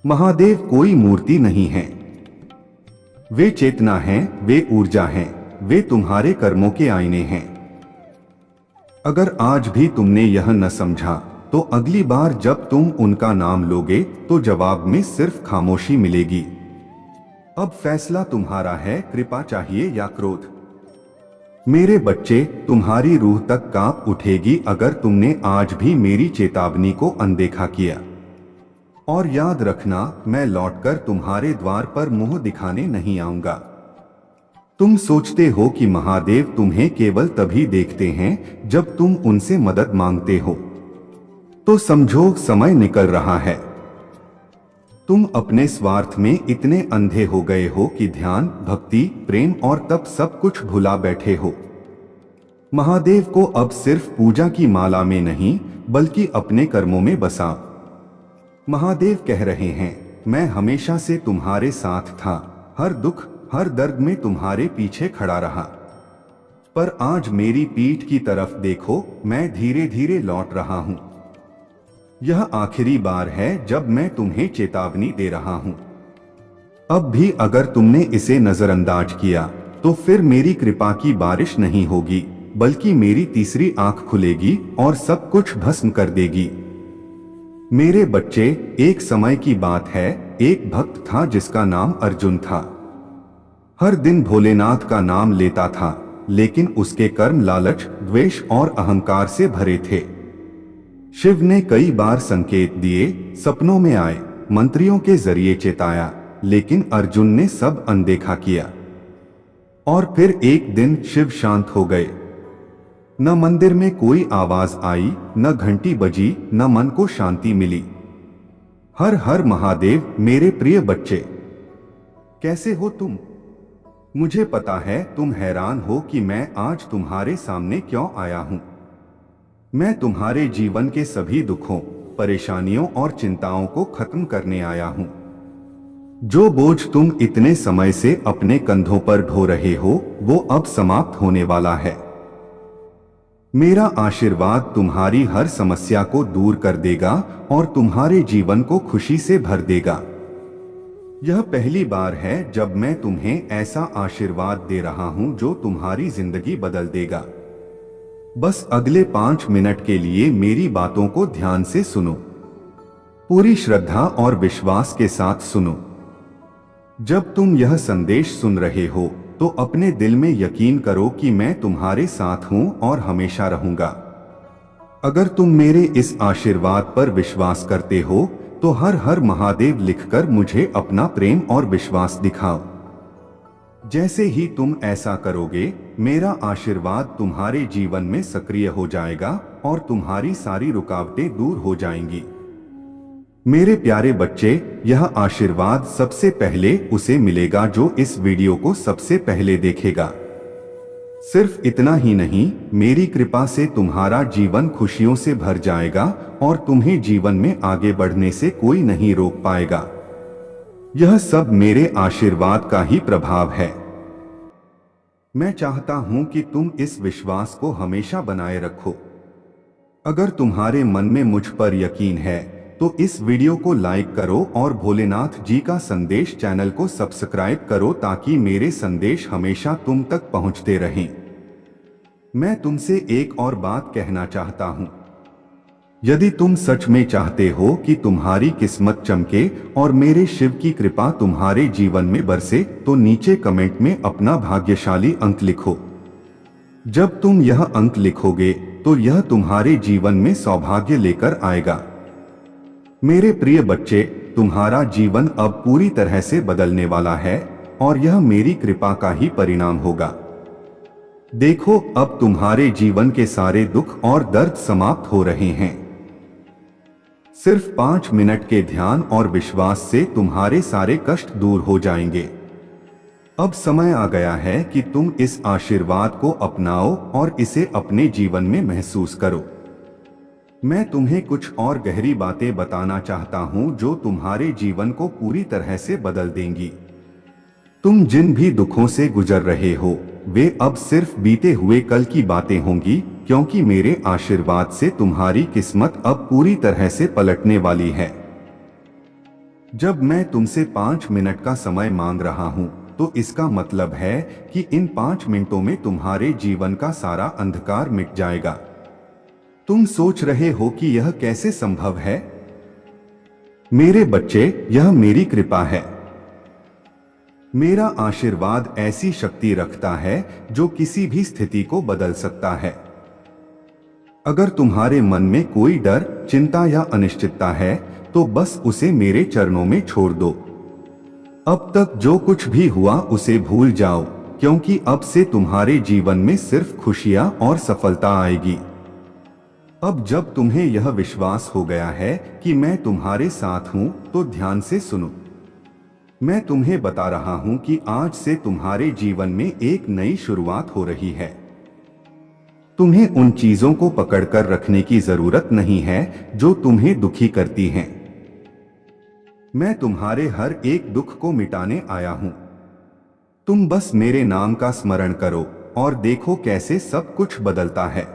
महादेव कोई मूर्ति नहीं है, वे चेतना हैं, वे ऊर्जा हैं, वे तुम्हारे कर्मों के आईने हैं। अगर आज भी तुमने यह न समझा तो अगली बार जब तुम उनका नाम लोगे तो जवाब में सिर्फ खामोशी मिलेगी। अब फैसला तुम्हारा है, कृपा चाहिए या क्रोध। मेरे बच्चे, तुम्हारी रूह तक कांप उठेगी अगर तुमने आज भी मेरी चेतावनी को अनदेखा किया। और याद रखना, मैं लौटकर तुम्हारे द्वार पर मुंह दिखाने नहीं आऊंगा। तुम सोचते हो कि महादेव तुम्हें केवल तभी देखते हैं जब तुम उनसे मदद मांगते हो, तो समझो समय निकल रहा है। तुम अपने स्वार्थ में इतने अंधे हो गए हो कि ध्यान, भक्ति, प्रेम और तप सब कुछ भुला बैठे हो। महादेव को अब सिर्फ पूजा की माला में नहीं बल्कि अपने कर्मों में बसा। महादेव कह रहे हैं, मैं हमेशा से तुम्हारे साथ था, हर दुख, हर दर्द में तुम्हारे पीछे खड़ा रहा। पर आज मेरी पीठ की तरफ देखो, मैं धीरे धीरे लौट रहा हूं। यह आखिरी बार है जब मैं तुम्हें चेतावनी दे रहा हूं। अब भी अगर तुमने इसे नजरअंदाज किया तो फिर मेरी कृपा की बारिश नहीं होगी, बल्कि मेरी तीसरी आंख खुलेगी और सब कुछ भस्म कर देगी। मेरे बच्चे, एक समय की बात है, एक भक्त था जिसका नाम अर्जुन था। हर दिन भोलेनाथ का नाम लेता था, लेकिन उसके कर्म लालच, द्वेष और अहंकार से भरे थे। शिव ने कई बार संकेत दिए, सपनों में आए, मंत्रियों के जरिए चेताया, लेकिन अर्जुन ने सब अनदेखा किया। और फिर एक दिन शिव शांत हो गए। न मंदिर में कोई आवाज आई, न घंटी बजी, न मन को शांति मिली। हर हर महादेव। मेरे प्रिय बच्चे, कैसे हो तुम? मुझे पता है तुम हैरान हो कि मैं आज तुम्हारे सामने क्यों आया हूं। मैं तुम्हारे जीवन के सभी दुखों, परेशानियों और चिंताओं को खत्म करने आया हूं। जो बोझ तुम इतने समय से अपने कंधों पर ढो रहे हो, वो अब समाप्त होने वाला है। मेरा आशीर्वाद तुम्हारी हर समस्या को दूर कर देगा और तुम्हारे जीवन को खुशी से भर देगा। यह पहली बार है जब मैं तुम्हें ऐसा आशीर्वाद दे रहा हूं जो तुम्हारी जिंदगी बदल देगा। बस अगले 5 मिनट के लिए मेरी बातों को ध्यान से सुनो। पूरी श्रद्धा और विश्वास के साथ सुनो। जब तुम यह संदेश सुन रहे हो, तो अपने दिल में यकीन करो कि मैं तुम्हारे साथ हूं और हमेशा रहूंगा। अगर तुम मेरे इस आशीर्वाद पर विश्वास करते हो, तो हर हर महादेव लिखकर मुझे अपना प्रेम और विश्वास दिखाओ। जैसे ही तुम ऐसा करोगे, मेरा आशीर्वाद तुम्हारे जीवन में सक्रिय हो जाएगा और तुम्हारी सारी रुकावटें दूर हो जाएंगी। मेरे प्यारे बच्चे, यह आशीर्वाद सबसे पहले उसे मिलेगा जो इस वीडियो को सबसे पहले देखेगा। सिर्फ इतना ही नहीं, मेरी कृपा से तुम्हारा जीवन खुशियों से भर जाएगा और तुम्हें जीवन में आगे बढ़ने से कोई नहीं रोक पाएगा। यह सब मेरे आशीर्वाद का ही प्रभाव है। मैं चाहता हूं कि तुम इस विश्वास को हमेशा बनाए रखो। अगर तुम्हारे मन में मुझ पर यकीन है, तो इस वीडियो को लाइक करो और भोलेनाथ जी का संदेश चैनल को सब्सक्राइब करो ताकि मेरे संदेश हमेशा तुम तक पहुंचते रहें। मैं तुमसे एक और बात कहना चाहता हूं। यदि तुम सच में चाहते हो कि तुम्हारी किस्मत चमके और मेरे शिव की कृपा तुम्हारे जीवन में बरसे, तो नीचे कमेंट में अपना भाग्यशाली अंक लिखो। जब तुम यह अंक लिखोगे, तो यह तुम्हारे जीवन में सौभाग्य लेकर आएगा। मेरे प्रिय बच्चे, तुम्हारा जीवन अब पूरी तरह से बदलने वाला है और यह मेरी कृपा का ही परिणाम होगा। देखो, अब तुम्हारे जीवन के सारे दुख और दर्द समाप्त हो रहे हैं। सिर्फ 5 मिनट के ध्यान और विश्वास से तुम्हारे सारे कष्ट दूर हो जाएंगे। अब समय आ गया है कि तुम इस आशीर्वाद को अपनाओ और इसे अपने जीवन में महसूस करो। मैं तुम्हें कुछ और गहरी बातें बताना चाहता हूं जो तुम्हारे जीवन को पूरी तरह से बदल देंगी। तुम जिन भी दुखों से गुजर रहे हो, वे अब सिर्फ बीते हुए कल की बातें होंगी, क्योंकि मेरे आशीर्वाद से तुम्हारी किस्मत अब पूरी तरह से पलटने वाली है। जब मैं तुमसे 5 मिनट का समय मांग रहा हूं, तो इसका मतलब है कि इन 5 मिनटों में तुम्हारे जीवन का सारा अंधकार मिट जाएगा। तुम सोच रहे हो कि यह कैसे संभव है? मेरे बच्चे, यह मेरी कृपा है। मेरा आशीर्वाद ऐसी शक्ति रखता है जो किसी भी स्थिति को बदल सकता है। अगर तुम्हारे मन में कोई डर, चिंता या अनिश्चितता है, तो बस उसे मेरे चरणों में छोड़ दो। अब तक जो कुछ भी हुआ उसे भूल जाओ, क्योंकि अब से तुम्हारे जीवन में सिर्फ खुशियां और सफलता आएगी। अब जब तुम्हें यह विश्वास हो गया है कि मैं तुम्हारे साथ हूं, तो ध्यान से सुनो। मैं तुम्हें बता रहा हूं कि आज से तुम्हारे जीवन में एक नई शुरुआत हो रही है। तुम्हें उन चीजों को पकड़कर रखने की जरूरत नहीं है जो तुम्हें दुखी करती हैं। मैं तुम्हारे हर एक दुख को मिटाने आया हूं। तुम बस मेरे नाम का स्मरण करो और देखो कैसे सब कुछ बदलता है।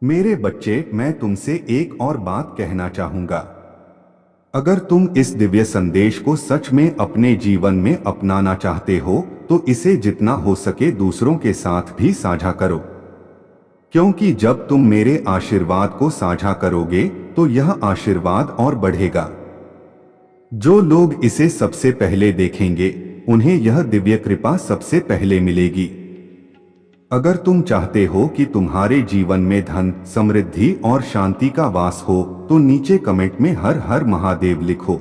मेरे बच्चे, मैं तुमसे एक और बात कहना चाहूंगा। अगर तुम इस दिव्य संदेश को सच में अपने जीवन में अपनाना चाहते हो, तो इसे जितना हो सके दूसरों के साथ भी साझा करो, क्योंकि जब तुम मेरे आशीर्वाद को साझा करोगे, तो यह आशीर्वाद और बढ़ेगा। जो लोग इसे सबसे पहले देखेंगे उन्हें यह दिव्य कृपा सबसे पहले मिलेगी। अगर तुम चाहते हो कि तुम्हारे जीवन में धन, समृद्धि और शांति का वास हो तो नीचे कमेंट में हर हर महादेव लिखो।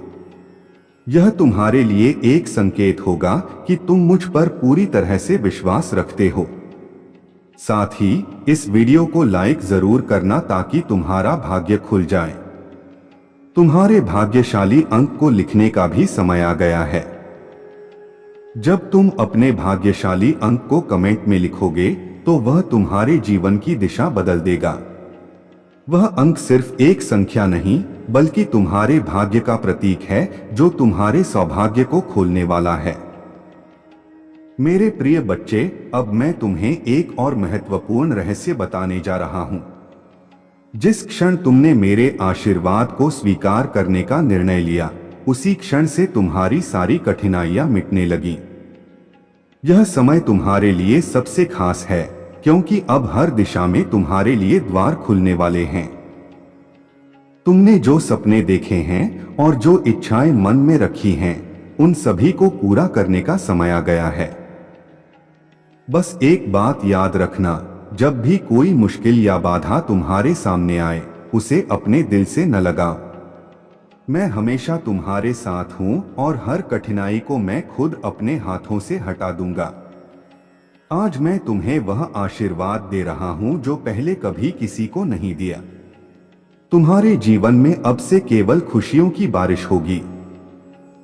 यह तुम्हारे लिए एक संकेत होगा कि तुम मुझ पर पूरी तरह से विश्वास रखते हो। साथ ही इस वीडियो को लाइक जरूर करना ताकि तुम्हारा भाग्य खुल जाए। तुम्हारे भाग्यशाली अंक को लिखने का भी समय आ गया है। जब तुम अपने भाग्यशाली अंक को कमेंट में लिखोगे तो वह तुम्हारे जीवन की दिशा बदल देगा। वह अंक सिर्फ एक संख्या नहीं बल्कि तुम्हारे भाग्य का प्रतीक है जो तुम्हारे सौभाग्य को खोलने वाला है। मेरे प्रिय बच्चे, अब मैं तुम्हें एक और महत्वपूर्ण रहस्य बताने जा रहा हूं। जिस क्षण तुमने मेरे आशीर्वाद को स्वीकार करने का निर्णय लिया उसी क्षण से तुम्हारी सारी कठिनाइयां मिटने लगी। यह समय तुम्हारे लिए सबसे खास है क्योंकि अब हर दिशा में तुम्हारे लिए द्वार खुलने वाले हैं। तुमने जो सपने देखे हैं और जो इच्छाएं मन में रखी हैं उन सभी को पूरा करने का समय आ गया है। बस एक बात याद रखना, जब भी कोई मुश्किल या बाधा तुम्हारे सामने आए उसे अपने दिल से न लगाओ। मैं हमेशा तुम्हारे साथ हूं और हर कठिनाई को मैं खुद अपने हाथों से हटा दूंगा। आज मैं तुम्हें वह आशीर्वाद दे रहा हूं जो पहले कभी किसी को नहीं दिया। तुम्हारे जीवन में अब से केवल खुशियों की बारिश होगी।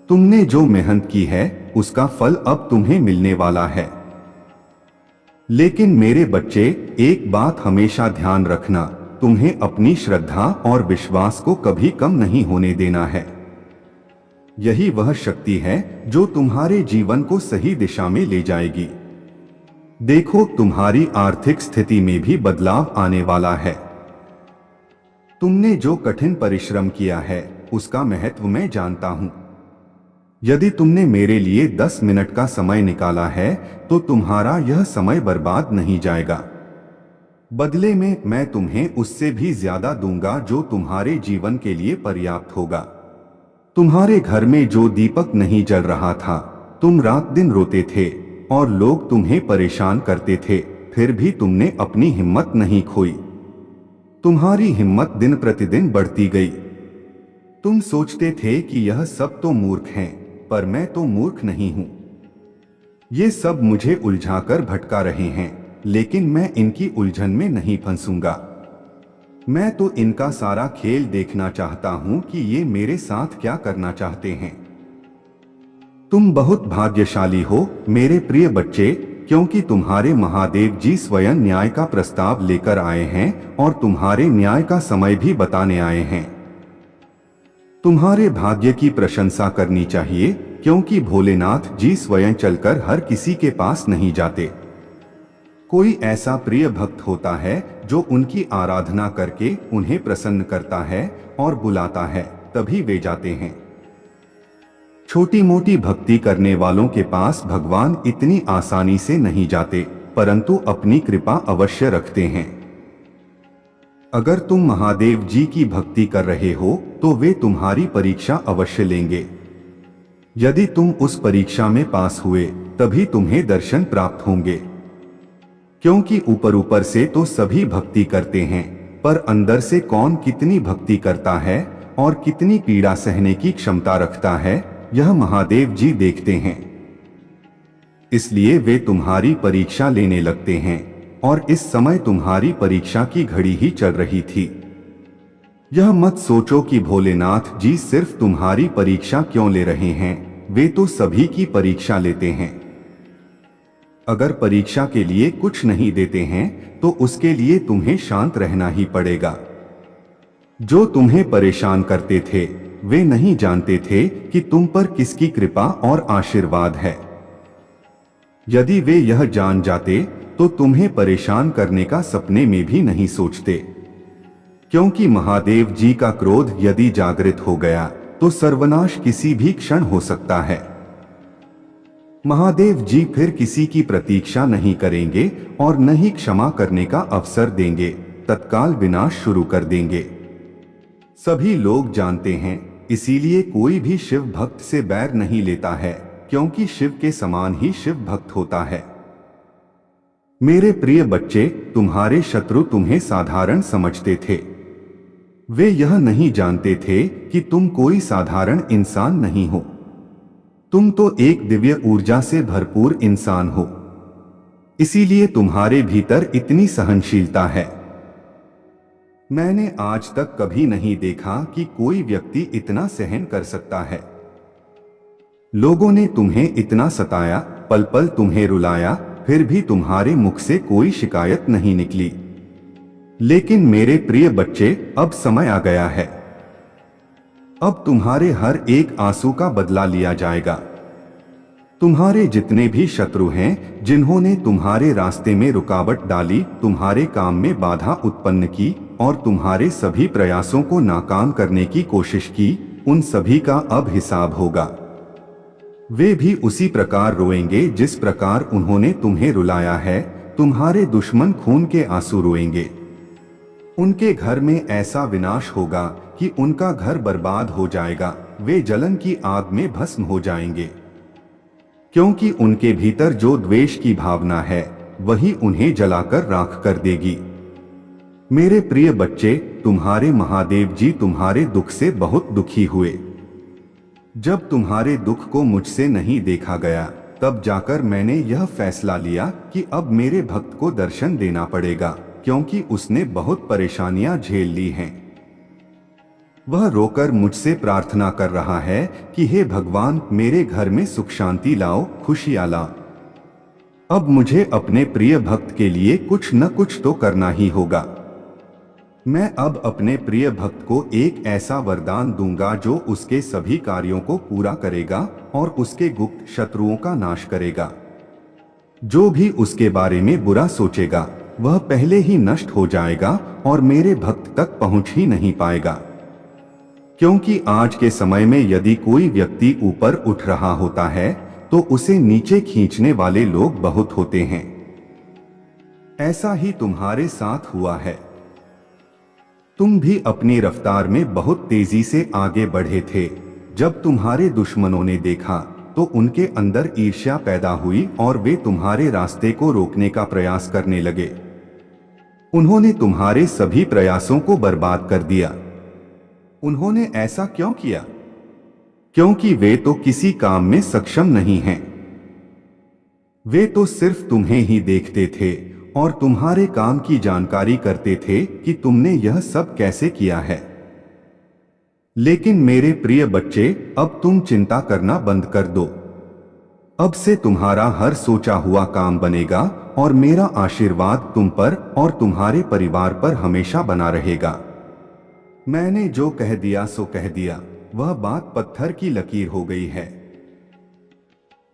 तुमने जो मेहनत की है उसका फल अब तुम्हें मिलने वाला है। लेकिन मेरे बच्चे, एक बात हमेशा ध्यान रखना, तुम्हें अपनी श्रद्धा और विश्वास को कभी कम नहीं होने देना है। यही वह शक्ति है जो तुम्हारे जीवन को सही दिशा में ले जाएगी। देखो, तुम्हारी आर्थिक स्थिति में भी बदलाव आने वाला है। तुमने जो कठिन परिश्रम किया है उसका महत्व मैं जानता हूं। यदि तुमने मेरे लिए 10 मिनट का समय निकाला है तो तुम्हारा यह समय बर्बाद नहीं जाएगा। बदले में मैं तुम्हें उससे भी ज्यादा दूंगा जो तुम्हारे जीवन के लिए पर्याप्त होगा। तुम्हारे घर में जो दीपक नहीं जल रहा था, तुम रात दिन रोते थे और लोग तुम्हें परेशान करते थे, फिर भी तुमने अपनी हिम्मत नहीं खोई। तुम्हारी हिम्मत दिन प्रतिदिन बढ़ती गई। तुम सोचते थे कि यह सब तो मूर्ख हैं, पर मैं तो मूर्ख नहीं हूं। ये सब मुझे उलझाकर भटका रहे हैं, लेकिन मैं इनकी उलझन में नहीं फंसूंगा। मैं तो इनका सारा खेल देखना चाहता हूं कि ये मेरे साथ क्या करना चाहते हैं। तुम बहुत भाग्यशाली हो मेरे प्रिय बच्चे, क्योंकि तुम्हारे महादेव जी स्वयं न्याय का प्रस्ताव लेकर आए हैं और तुम्हारे न्याय का समय भी बताने आए हैं। तुम्हारे भाग्य की प्रशंसा करनी चाहिए क्योंकि भोलेनाथ जी स्वयं चलकर हर किसी के पास नहीं जाते। कोई ऐसा प्रिय भक्त होता है जो उनकी आराधना करके उन्हें प्रसन्न करता है और बुलाता है, तभी वे जाते हैं। छोटी मोटी भक्ति करने वालों के पास भगवान इतनी आसानी से नहीं जाते, परंतु अपनी कृपा अवश्य रखते हैं। अगर तुम महादेव जी की भक्ति कर रहे हो तो वे तुम्हारी परीक्षा अवश्य लेंगे। यदि तुम उस परीक्षा में पास हुए तभी तुम्हें दर्शन प्राप्त होंगे। क्योंकि ऊपर ऊपर से तो सभी भक्ति करते हैं, पर अंदर से कौन कितनी भक्ति करता है और कितनी पीड़ा सहने की क्षमता रखता है, यह महादेव जी देखते हैं। इसलिए वे तुम्हारी परीक्षा लेने लगते हैं और इस समय तुम्हारी परीक्षा की घड़ी ही चल रही थी। यह मत सोचो कि भोलेनाथ जी सिर्फ तुम्हारी परीक्षा क्यों ले रहे हैं, वे तो सभी की परीक्षा लेते हैं। अगर परीक्षा के लिए कुछ नहीं देते हैं तो उसके लिए तुम्हें शांत रहना ही पड़ेगा। जो तुम्हें परेशान करते थे वे नहीं जानते थे कि तुम पर किसकी कृपा और आशीर्वाद है। यदि वे यह जान जाते तो तुम्हें परेशान करने का सपने में भी नहीं सोचते। क्योंकि महादेव जी का क्रोध यदि जागृत हो गया तो सर्वनाश किसी भी क्षण हो सकता है। महादेव जी फिर किसी की प्रतीक्षा नहीं करेंगे और न ही क्षमा करने का अवसर देंगे, तत्काल विनाश शुरू कर देंगे। सभी लोग जानते हैं, इसीलिए कोई भी शिव भक्त से बैर नहीं लेता है, क्योंकि शिव के समान ही शिव भक्त होता है। मेरे प्रिय बच्चे, तुम्हारे शत्रु तुम्हें साधारण समझते थे। वे यह नहीं जानते थे कि तुम कोई साधारण इंसान नहीं हो। तुम तो एक दिव्य ऊर्जा से भरपूर इंसान हो। इसीलिए तुम्हारे भीतर इतनी सहनशीलता है। मैंने आज तक कभी नहीं देखा कि कोई व्यक्ति इतना सहन कर सकता है। लोगों ने तुम्हें इतना सताया, पल पल तुम्हें रुलाया, फिर भी तुम्हारे मुख से कोई शिकायत नहीं निकली। लेकिन मेरे प्रिय बच्चे, अब समय आ गया है। अब तुम्हारे हर एक आंसू का बदला लिया जाएगा। तुम्हारे जितने भी शत्रु हैं, जिन्होंने तुम्हारे रास्ते में रुकावट डाली, तुम्हारे काम में बाधा उत्पन्न की और तुम्हारे सभी प्रयासों को नाकाम करने की कोशिश की, उन सभी का अब हिसाब होगा। वे भी उसी प्रकार रोएंगे जिस प्रकार उन्होंने तुम्हें रुलाया है। तुम्हारे दुश्मन खून के आंसू रोएंगे। उनके घर में ऐसा विनाश होगा कि उनका घर बर्बाद हो जाएगा। वे जलन की आग में भस्म हो जाएंगे, क्योंकि उनके भीतर जो द्वेष की भावना है, वही उन्हें जलाकर राख कर देगी। मेरे प्रिय बच्चे, तुम्हारे महादेव जी तुम्हारे दुख से बहुत दुखी हुए। जब तुम्हारे दुख को मुझसे नहीं देखा गया, तब जाकर मैंने यह फैसला लिया कि अब मेरे भक्त को दर्शन देना पड़ेगा, क्योंकि उसने बहुत परेशानियां झेल ली हैं। वह रोकर मुझसे प्रार्थना कर रहा है कि हे भगवान, मेरे घर में सुख शांति लाओ, खुशियां लाओ। अब मुझे अपने प्रिय भक्त के लिए कुछ न कुछ तो करना ही होगा। मैं अब अपने प्रिय भक्त को एक ऐसा वरदान दूंगा जो उसके सभी कार्यों को पूरा करेगा और उसके गुप्त शत्रुओं का नाश करेगा। जो भी उसके बारे में बुरा सोचेगा, वह पहले ही नष्ट हो जाएगा और मेरे भक्त तक पहुंच ही नहीं पाएगा। क्योंकि आज के समय में यदि कोई व्यक्ति ऊपर उठ रहा होता है, तो उसे नीचे खींचने वाले लोग बहुत होते हैं। ऐसा ही तुम्हारे साथ हुआ है। तुम भी अपनी रफ्तार में बहुत तेजी से आगे बढ़े थे। जब तुम्हारे दुश्मनों ने देखा, तो उनके अंदर ईर्ष्या पैदा हुई और वे तुम्हारे रास्ते को रोकने का प्रयास करने लगे। उन्होंने तुम्हारे सभी प्रयासों को बर्बाद कर दिया। उन्होंने ऐसा क्यों किया? क्योंकि वे तो किसी काम में सक्षम नहीं हैं। वे तो सिर्फ तुम्हें ही देखते थे और तुम्हारे काम की जानकारी करते थे कि तुमने यह सब कैसे किया है। लेकिन मेरे प्रिय बच्चे, अब तुम चिंता करना बंद कर दो। अब से तुम्हारा हर सोचा हुआ काम बनेगा और मेरा आशीर्वाद तुम पर और तुम्हारे परिवार पर हमेशा बना रहेगा। मैंने जो कह दिया सो कह दिया, वह बात पत्थर की लकीर हो गई है।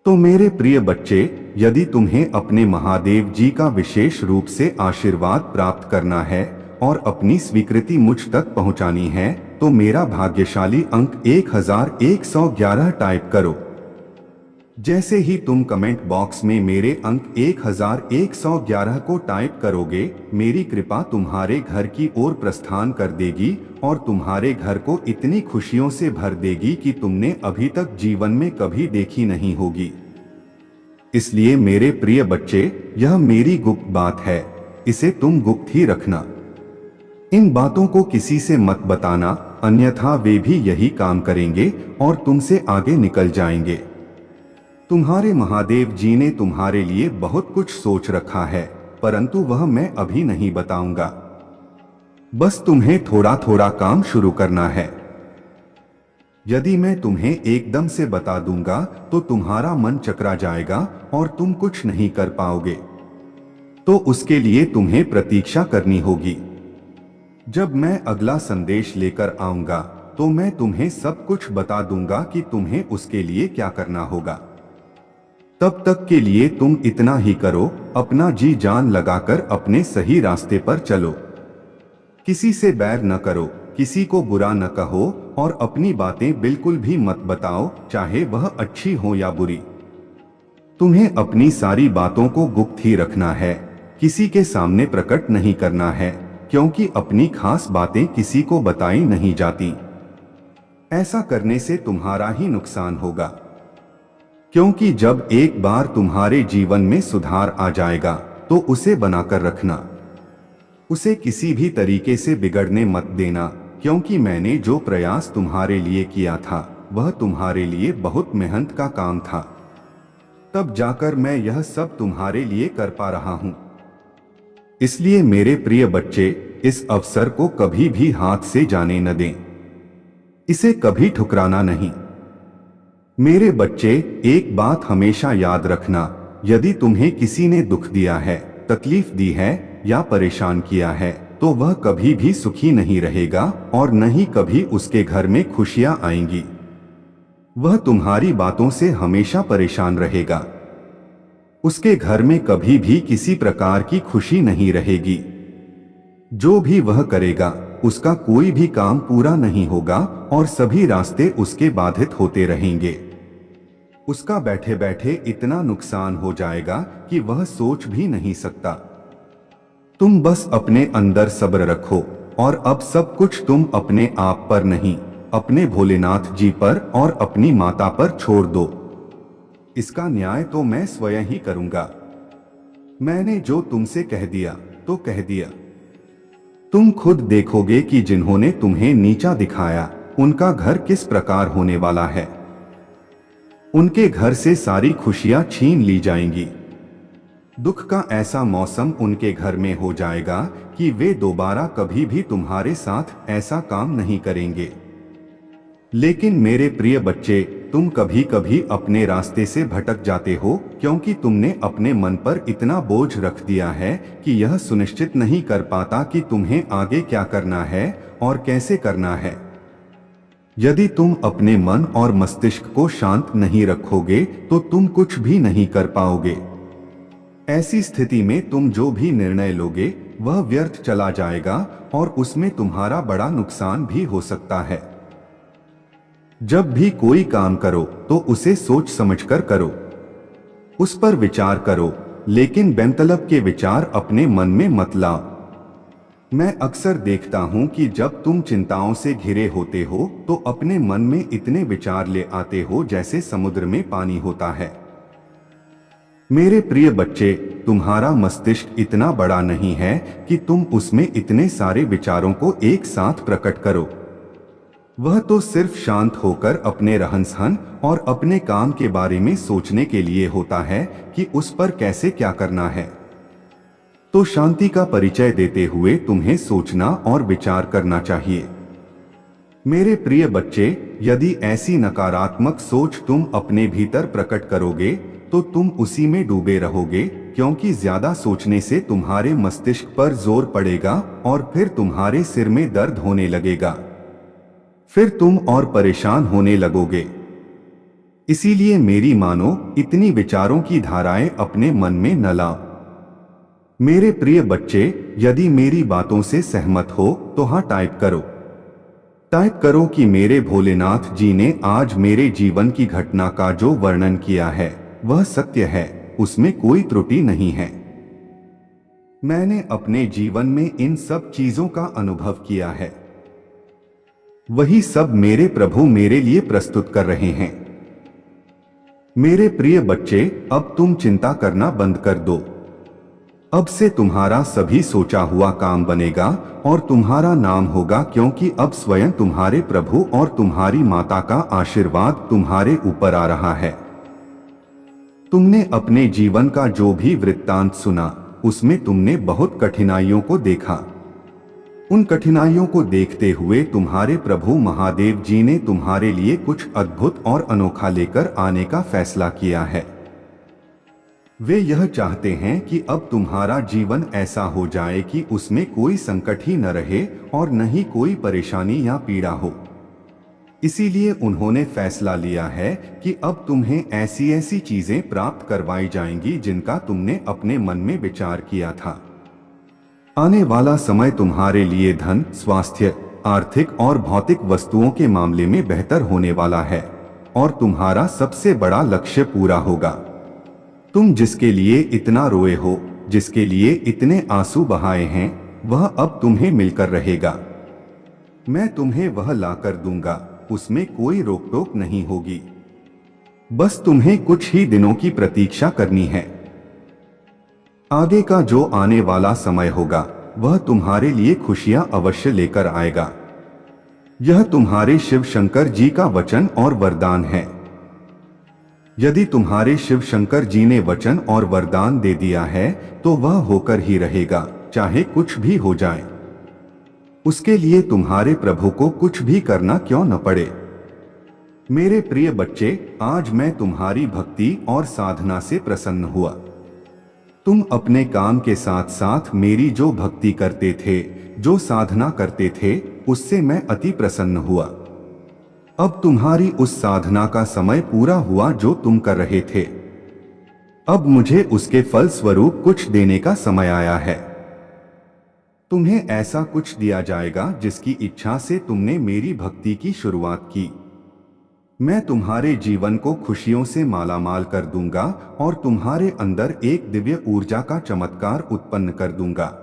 तो मेरे प्रिय बच्चे, यदि तुम्हें अपने महादेव जी का विशेष रूप से आशीर्वाद प्राप्त करना है और अपनी स्वीकृति मुझ तक पहुंचानी है, तो मेरा भाग्यशाली अंक 1111 टाइप करो। जैसे ही तुम कमेंट बॉक्स में मेरे अंक 1111 को टाइप करोगे, मेरी कृपा तुम्हारे घर की ओर प्रस्थान कर देगी और तुम्हारे घर को इतनी खुशियों से भर देगी कि तुमने अभी तक जीवन में कभी देखी नहीं होगी। इसलिए मेरे प्रिय बच्चे, यह मेरी गुप्त बात है, इसे तुम गुप्त ही रखना। इन बातों को किसी से मत बताना, अन्यथा वे भी यही काम करेंगे और तुमसे आगे निकल जाएंगे। तुम्हारे महादेव जी ने तुम्हारे लिए बहुत कुछ सोच रखा है, परंतु वह मैं अभी नहीं बताऊंगा। बस तुम्हें थोड़ा थोड़ा काम शुरू करना है। यदि मैं तुम्हें एकदम से बता दूंगा तो तुम्हारा मन चकरा जाएगा और तुम कुछ नहीं कर पाओगे। तो उसके लिए तुम्हें प्रतीक्षा करनी होगी। जब मैं अगला संदेश लेकर आऊंगा तो मैं तुम्हें सब कुछ बता दूंगा कि तुम्हें उसके लिए क्या करना होगा। तब तक के लिए तुम इतना ही करो, अपना जी जान लगाकर अपने सही रास्ते पर चलो। किसी से बैर न करो, किसी को बुरा न कहो और अपनी बातें बिल्कुल भी मत बताओ, चाहे वह अच्छी हो या बुरी। तुम्हें अपनी सारी बातों को गुप्त ही रखना है, किसी के सामने प्रकट नहीं करना है, क्योंकि अपनी खास बातें किसी को बताई नहीं जाती। ऐसा करने से तुम्हारा ही नुकसान होगा, क्योंकि जब एक बार तुम्हारे जीवन में सुधार आ जाएगा तो उसे बनाकर रखना, उसे किसी भी तरीके से बिगड़ने मत देना, क्योंकि मैंने जो प्रयास तुम्हारे लिए किया था वह तुम्हारे लिए बहुत मेहनत का काम था। तब जाकर मैं यह सब तुम्हारे लिए कर पा रहा हूं। इसलिए मेरे प्रिय बच्चे, इस अवसर को कभी भी हाथ से जाने न दें, इसे कभी ठुकराना नहीं। मेरे बच्चे, एक बात हमेशा याद रखना, यदि तुम्हें किसी ने दुख दिया है, तकलीफ दी है या परेशान किया है तो वह कभी भी सुखी नहीं रहेगा और न ही कभी उसके घर में खुशियां आएंगी। वह तुम्हारी बातों से हमेशा परेशान रहेगा। उसके घर में कभी भी किसी प्रकार की खुशी नहीं रहेगी। जो भी वह करेगा उसका कोई भी काम पूरा नहीं होगा और सभी रास्ते उसके बाधित होते रहेंगे। उसका बैठे बैठे इतना नुकसान हो जाएगा कि वह सोच भी नहीं सकता। तुम बस अपने अंदर सब्र रखो और अब सब कुछ तुम अपने आप पर नहीं, अपने भोलेनाथ जी पर और अपनी माता पर छोड़ दो। इसका न्याय तो मैं स्वयं ही करूंगा। मैंने जो तुमसे कह दिया तो कह दिया। तुम खुद देखोगे कि जिन्होंने तुम्हें नीचा दिखाया उनका घर किस प्रकार होने वाला है। उनके घर से सारी खुशियां छीन ली जाएंगी। दुख का ऐसा मौसम उनके घर में हो जाएगा कि वे दोबारा कभी भी तुम्हारे साथ ऐसा काम नहीं करेंगे। लेकिन मेरे प्रिय बच्चे, तुम कभी कभी अपने रास्ते से भटक जाते हो क्योंकि तुमने अपने मन पर इतना बोझ रख दिया है कि यह सुनिश्चित नहीं कर पाता कि तुम्हें आगे क्या करना है और कैसे करना है। यदि तुम अपने मन और मस्तिष्क को शांत नहीं रखोगे तो तुम कुछ भी नहीं कर पाओगे। ऐसी स्थिति में तुम जो भी निर्णय लोगे वह व्यर्थ चला जाएगा और उसमें तुम्हारा बड़ा नुकसान भी हो सकता है। जब भी कोई काम करो तो उसे सोच समझकर करो, उस पर विचार करो, लेकिन बेमतलब के विचार अपने मन में मत लाओ। मैं अक्सर देखता हूं कि जब तुम चिंताओं से घिरे होते हो तो अपने मन में इतने विचार ले आते हो जैसे समुद्र में पानी होता है। मेरे प्रिय बच्चे, तुम्हारा मस्तिष्क इतना बड़ा नहीं है कि तुम उसमें इतने सारे विचारों को एक साथ प्रकट करो। वह तो सिर्फ शांत होकर अपने रहन सहन और अपने काम के बारे में सोचने के लिए होता है कि उस पर कैसे क्या करना है। तो शांति का परिचय देते हुए तुम्हें सोचना और विचार करना चाहिए। मेरे प्रिय बच्चे, यदि ऐसी नकारात्मक सोच तुम अपने भीतर प्रकट करोगे तो तुम उसी में डूबे रहोगे, क्योंकि ज्यादा सोचने से तुम्हारे मस्तिष्क पर जोर पड़ेगा और फिर तुम्हारे सिर में दर्द होने लगेगा। फिर तुम और परेशान होने लगोगे। इसीलिए मेरी मानो, इतनी विचारों की धाराएं अपने मन में न लाओ। मेरे प्रिय बच्चे, यदि मेरी बातों से सहमत हो तो हाँ टाइप करो। टाइप करो कि मेरे भोलेनाथ जी ने आज मेरे जीवन की घटना का जो वर्णन किया है वह सत्य है, उसमें कोई त्रुटि नहीं है। मैंने अपने जीवन में इन सब चीजों का अनुभव किया है। वही सब मेरे प्रभु मेरे लिए प्रस्तुत कर रहे हैं। मेरे प्रिय बच्चे, अब तुम चिंता करना बंद कर दो। अब से तुम्हारा सभी सोचा हुआ काम बनेगा और तुम्हारा नाम होगा, क्योंकि अब स्वयं तुम्हारे प्रभु और तुम्हारी माता का आशीर्वाद तुम्हारे ऊपर आ रहा है। तुमने अपने जीवन का जो भी वृत्तांत सुना उसमें तुमने बहुत कठिनाइयों को देखा। उन कठिनाइयों को देखते हुए तुम्हारे प्रभु महादेव जी ने तुम्हारे लिए कुछ अद्भुत और अनोखा लेकर आने का फैसला किया है। वे यह चाहते हैं कि अब तुम्हारा जीवन ऐसा हो जाए कि उसमें कोई संकट ही न रहे और न ही कोई परेशानी या पीड़ा हो। इसीलिए उन्होंने फैसला लिया है कि अब तुम्हें ऐसी ऐसी चीजें प्राप्त करवाई जाएंगी जिनका तुमने अपने मन में विचार किया था। आने वाला समय तुम्हारे लिए धन, स्वास्थ्य, आर्थिक और भौतिक वस्तुओं के मामले में बेहतर होने वाला है और तुम्हारा सबसे बड़ा लक्ष्य पूरा होगा। तुम जिसके लिए इतना रोए हो, जिसके लिए इतने आंसू बहाए हैं, वह अब तुम्हें मिलकर रहेगा। मैं तुम्हें वह लाकर दूंगा, उसमें कोई रोक टोक नहीं होगी। बस तुम्हें कुछ ही दिनों की प्रतीक्षा करनी है। आगे का जो आने वाला समय होगा वह तुम्हारे लिए खुशियां अवश्य लेकर आएगा। यह तुम्हारे शिव शंकर जी का वचन और वरदान है। यदि तुम्हारे शिव शंकर जी ने वचन और वरदान दे दिया है तो वह होकर ही रहेगा, चाहे कुछ भी हो जाए। उसके लिए तुम्हारे प्रभु को कुछ भी करना क्यों न पड़े। मेरे प्रिय बच्चे, आज मैं तुम्हारी भक्ति और साधना से प्रसन्न हुआ। तुम अपने काम के साथ साथ मेरी जो भक्ति करते थे, जो साधना करते थे, उससे मैं अति प्रसन्न हुआ। अब तुम्हारी उस साधना का समय पूरा हुआ जो तुम कर रहे थे। अब मुझे उसके फल स्वरूप कुछ देने का समय आया है। तुम्हें ऐसा कुछ दिया जाएगा जिसकी इच्छा से तुमने मेरी भक्ति की शुरुआत की। मैं तुम्हारे जीवन को खुशियों से मालामाल कर दूंगा और तुम्हारे अंदर एक दिव्य ऊर्जा का चमत्कार उत्पन्न कर दूंगा।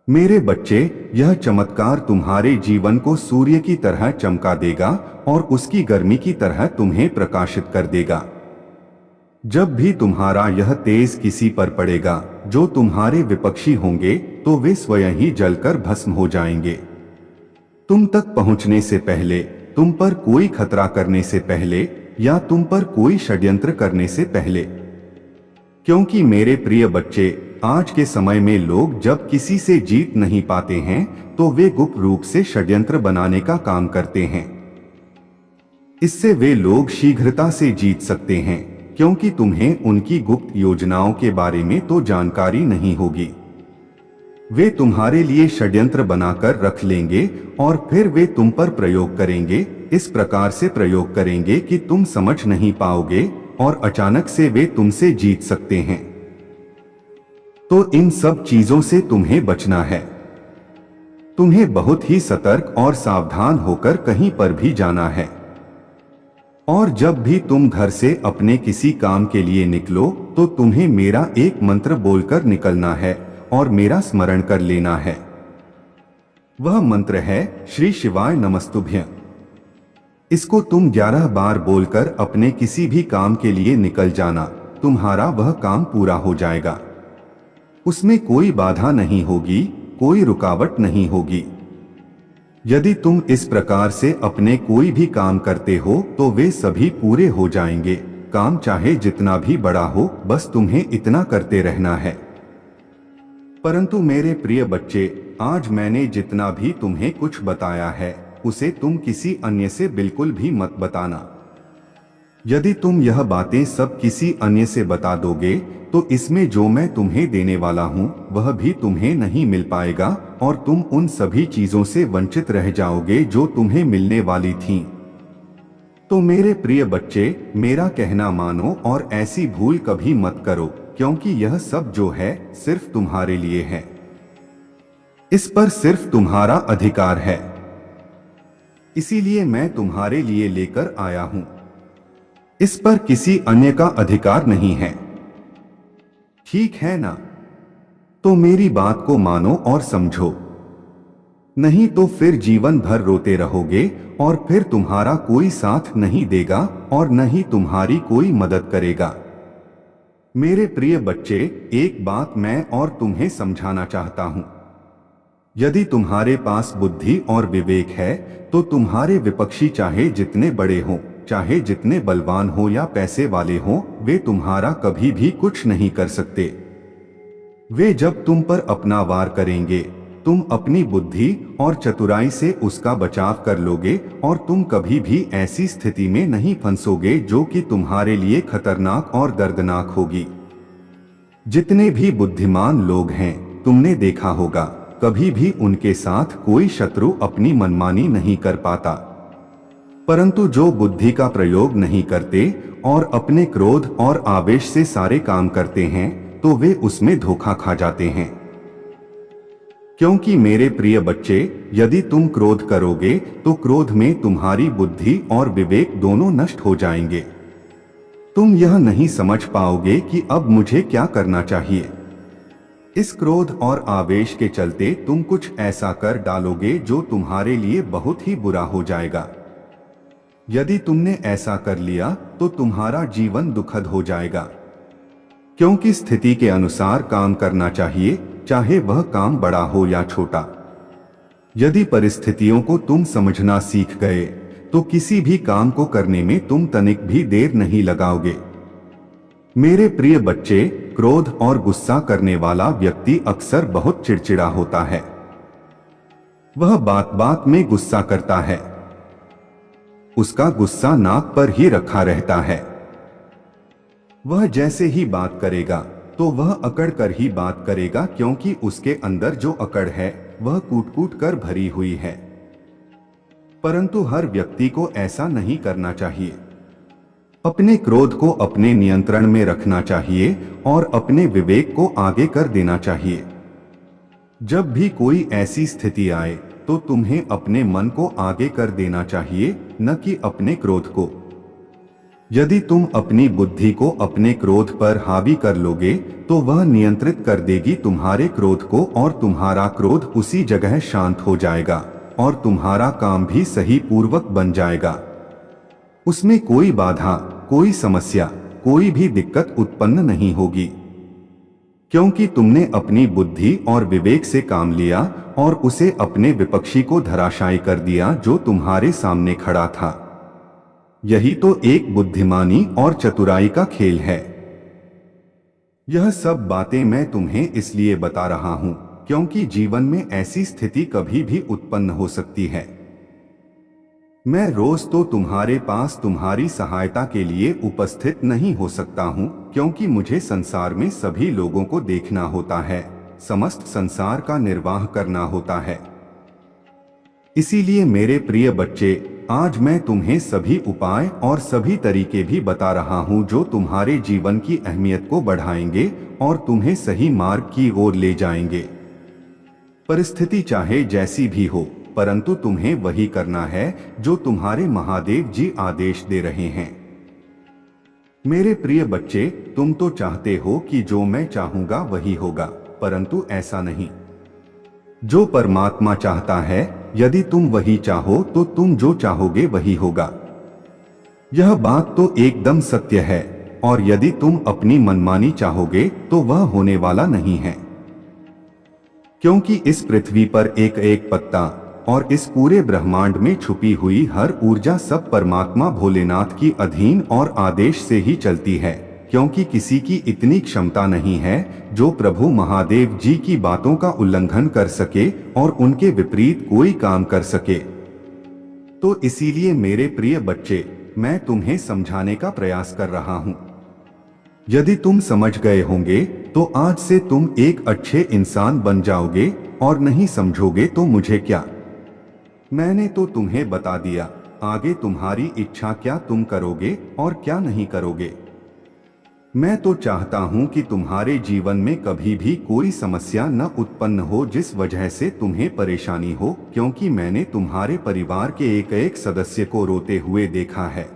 मेरे बच्चे, यह चमत्कार तुम्हारे जीवन को सूर्य की तरह चमका देगा और उसकी गर्मी की तरह तुम्हें प्रकाशित कर देगा। जब भी तुम्हारा यह तेज किसी पर पड़ेगा जो तुम्हारे विपक्षी होंगे तो वे स्वयं ही जलकर भस्म हो जाएंगे। तुम तक पहुंचने से पहले, तुम पर कोई खतरा करने से पहले या तुम पर कोई षड्यंत्र करने से पहले। क्योंकि मेरे प्रिय बच्चे, आज के समय में लोग जब किसी से जीत नहीं पाते हैं तो वे गुप्त रूप से षड्यंत्र बनाने का काम करते हैं। इससे वे लोग शीघ्रता से जीत सकते हैं, क्योंकि तुम्हें उनकी गुप्त योजनाओं के बारे में तो जानकारी नहीं होगी। वे तुम्हारे लिए षड्यंत्र बनाकर रख लेंगे और फिर वे तुम पर प्रयोग करेंगे। इस प्रकार से प्रयोग करेंगे कि तुम समझ नहीं पाओगे और अचानक से वे तुमसे जीत सकते हैं। तो इन सब चीजों से तुम्हें बचना है। तुम्हें बहुत ही सतर्क और सावधान होकर कहीं पर भी जाना है। और जब भी तुम घर से अपने किसी काम के लिए निकलो तो तुम्हें मेरा एक मंत्र बोलकर निकलना है और मेरा स्मरण कर लेना है। वह मंत्र है श्री शिवाय नमस्तुभ्यं। इसको तुम 11 बार बोलकर अपने किसी भी काम के लिए निकल जाना। तुम्हारा वह काम पूरा हो जाएगा। उसमें कोई बाधा नहीं होगी, कोई रुकावट नहीं होगी। यदि तुम इस प्रकार से अपने कोई भी काम करते हो तो वे सभी पूरे हो जाएंगे। काम चाहे जितना भी बड़ा हो, बस तुम्हें इतना करते रहना है। परंतु मेरे प्रिय बच्चे, आज मैंने जितना भी तुम्हें कुछ बताया है उसे तुम किसी अन्य से बिल्कुल भी मत बताना। यदि तुम यह बातें सब किसी अन्य से बता दोगे तो इसमें जो मैं तुम्हें देने वाला हूं वह भी तुम्हें नहीं मिल पाएगा और तुम उन सभी चीजों से वंचित रह जाओगे जो तुम्हें मिलने वाली थीं। तो मेरे प्रिय बच्चे, मेरा कहना मानो और ऐसी भूल कभी मत करो, क्योंकि यह सब जो है सिर्फ तुम्हारे लिए है। इस पर सिर्फ तुम्हारा अधिकार है। इसीलिए मैं तुम्हारे लिए लेकर आया हूं। इस पर किसी अन्य का अधिकार नहीं है। ठीक है ना? तो मेरी बात को मानो और समझो, नहीं तो फिर जीवन भर रोते रहोगे और फिर तुम्हारा कोई साथ नहीं देगा और न ही तुम्हारी कोई मदद करेगा। मेरे प्रिय बच्चे, एक बात मैं और तुम्हें समझाना चाहता हूं। यदि तुम्हारे पास बुद्धि और विवेक है तो तुम्हारे विपक्षी चाहे जितने बड़े हों, चाहे जितने बलवान हो या पैसे वाले हों, वे तुम्हारा कभी भी कुछ नहीं कर सकते। वे जब तुम पर अपना वार करेंगे, तुम अपनी बुद्धि और चतुराई से उसका बचाव कर लोगे और तुम कभी भी ऐसी स्थिति में नहीं फंसोगे जो कि तुम्हारे लिए खतरनाक और दर्दनाक होगी। जितने भी बुद्धिमान लोग हैं, तुमने देखा होगा, कभी भी उनके साथ कोई शत्रु अपनी मनमानी नहीं कर पाता। परंतु जो बुद्धि का प्रयोग नहीं करते और अपने क्रोध और आवेश से सारे काम करते हैं तो वे उसमें धोखा खा जाते हैं। क्योंकि मेरे प्रिय बच्चे, यदि तुम क्रोध करोगे तो क्रोध में तुम्हारी बुद्धि और विवेक दोनों नष्ट हो जाएंगे। तुम यह नहीं समझ पाओगे कि अब मुझे क्या करना चाहिए। इस क्रोध और आवेश के चलते तुम कुछ ऐसा कर डालोगे जो तुम्हारे लिए बहुत ही बुरा हो जाएगा। यदि तुमने ऐसा कर लिया तो तुम्हारा जीवन दुखद हो जाएगा, क्योंकि स्थिति के अनुसार काम करना चाहिए, चाहे वह काम बड़ा हो या छोटा। यदि परिस्थितियों को तुम समझना सीख गए तो किसी भी काम को करने में तुम तनिक भी देर नहीं लगाओगे। मेरे प्रिय बच्चे, क्रोध और गुस्सा करने वाला व्यक्ति अक्सर बहुत चिड़चिड़ा होता है। वह बात बात में गुस्सा करता है। उसका गुस्सा नाक पर ही रखा रहता है। वह जैसे ही बात करेगा तो वह अकड़ कर ही बात करेगा, क्योंकि उसके अंदर जो अकड़ है वह कूट कूट कर भरी हुई है। परंतु हर व्यक्ति को ऐसा नहीं करना चाहिए। अपने क्रोध को अपने नियंत्रण में रखना चाहिए और अपने विवेक को आगे कर देना चाहिए। जब भी कोई ऐसी स्थिति आए तो तुम्हें अपने मन को आगे कर देना चाहिए, न कि अपने क्रोध को। यदि तुम अपनी बुद्धि को अपने क्रोध पर हावी कर लोगे तो वह नियंत्रित कर देगी तुम्हारे क्रोध को, और तुम्हारा क्रोध उसी जगह शांत हो जाएगा और तुम्हारा काम भी सही पूर्वक बन जाएगा। उसमें कोई बाधा, कोई समस्या, कोई भी दिक्कत उत्पन्न नहीं होगी, क्योंकि तुमने अपनी बुद्धि और विवेक से काम लिया और उसे अपने विपक्षी को धराशायी कर दिया जो तुम्हारे सामने खड़ा था। यही तो एक बुद्धिमानी और चतुराई का खेल है। यह सब बातें मैं तुम्हें इसलिए बता रहा हूं क्योंकि जीवन में ऐसी स्थिति कभी भी उत्पन्न हो सकती है। मैं रोज तो तुम्हारे पास तुम्हारी सहायता के लिए उपस्थित नहीं हो सकता हूं, क्योंकि मुझे संसार में सभी लोगों को देखना होता है, समस्त संसार का निर्वाह करना होता है। इसीलिए मेरे प्रिय बच्चे, आज मैं तुम्हें सभी उपाय और सभी तरीके भी बता रहा हूं जो तुम्हारे जीवन की अहमियत को बढ़ाएंगे और तुम्हें सही मार्ग की ओर ले जाएंगे। परिस्थिति चाहे जैसी भी हो, परंतु तुम्हें वही करना है जो तुम्हारे महादेव जी आदेश दे रहे हैं। मेरे प्रिय बच्चे, तुम तो चाहते हो कि जो मैं चाहूंगा वही होगा, परंतु ऐसा नहीं। जो परमात्मा चाहता है, यदि तुम वही चाहो तो तुम जो चाहोगे वही होगा। यह बात तो एकदम सत्य है, और यदि तुम अपनी मनमानी चाहोगे तो वह होने वाला नहीं है, क्योंकि इस पृथ्वी पर एक एक पत्ता और इस पूरे ब्रह्मांड में छुपी हुई हर ऊर्जा सब परमात्मा भोलेनाथ की अधीन और आदेश से ही चलती है, क्योंकि किसी की इतनी क्षमता नहीं है जो प्रभु महादेव जी की बातों का उल्लंघन कर सके और उनके विपरीत कोई काम कर सके। तो इसीलिए मेरे प्रिय बच्चे, मैं तुम्हें समझाने का प्रयास कर रहा हूं। यदि तुम समझ गए होंगे तो आज से तुम एक अच्छे इंसान बन जाओगे, और नहीं समझोगे तो मुझे क्या। मैंने तो तुम्हें बता दिया, आगे तुम्हारी इच्छा क्या तुम करोगे और क्या नहीं करोगे। मैं तो चाहता हूं कि तुम्हारे जीवन में कभी भी कोई समस्या न उत्पन्न हो जिस वजह से तुम्हें परेशानी हो, क्योंकि मैंने तुम्हारे परिवार के एक एक सदस्य को रोते हुए देखा है।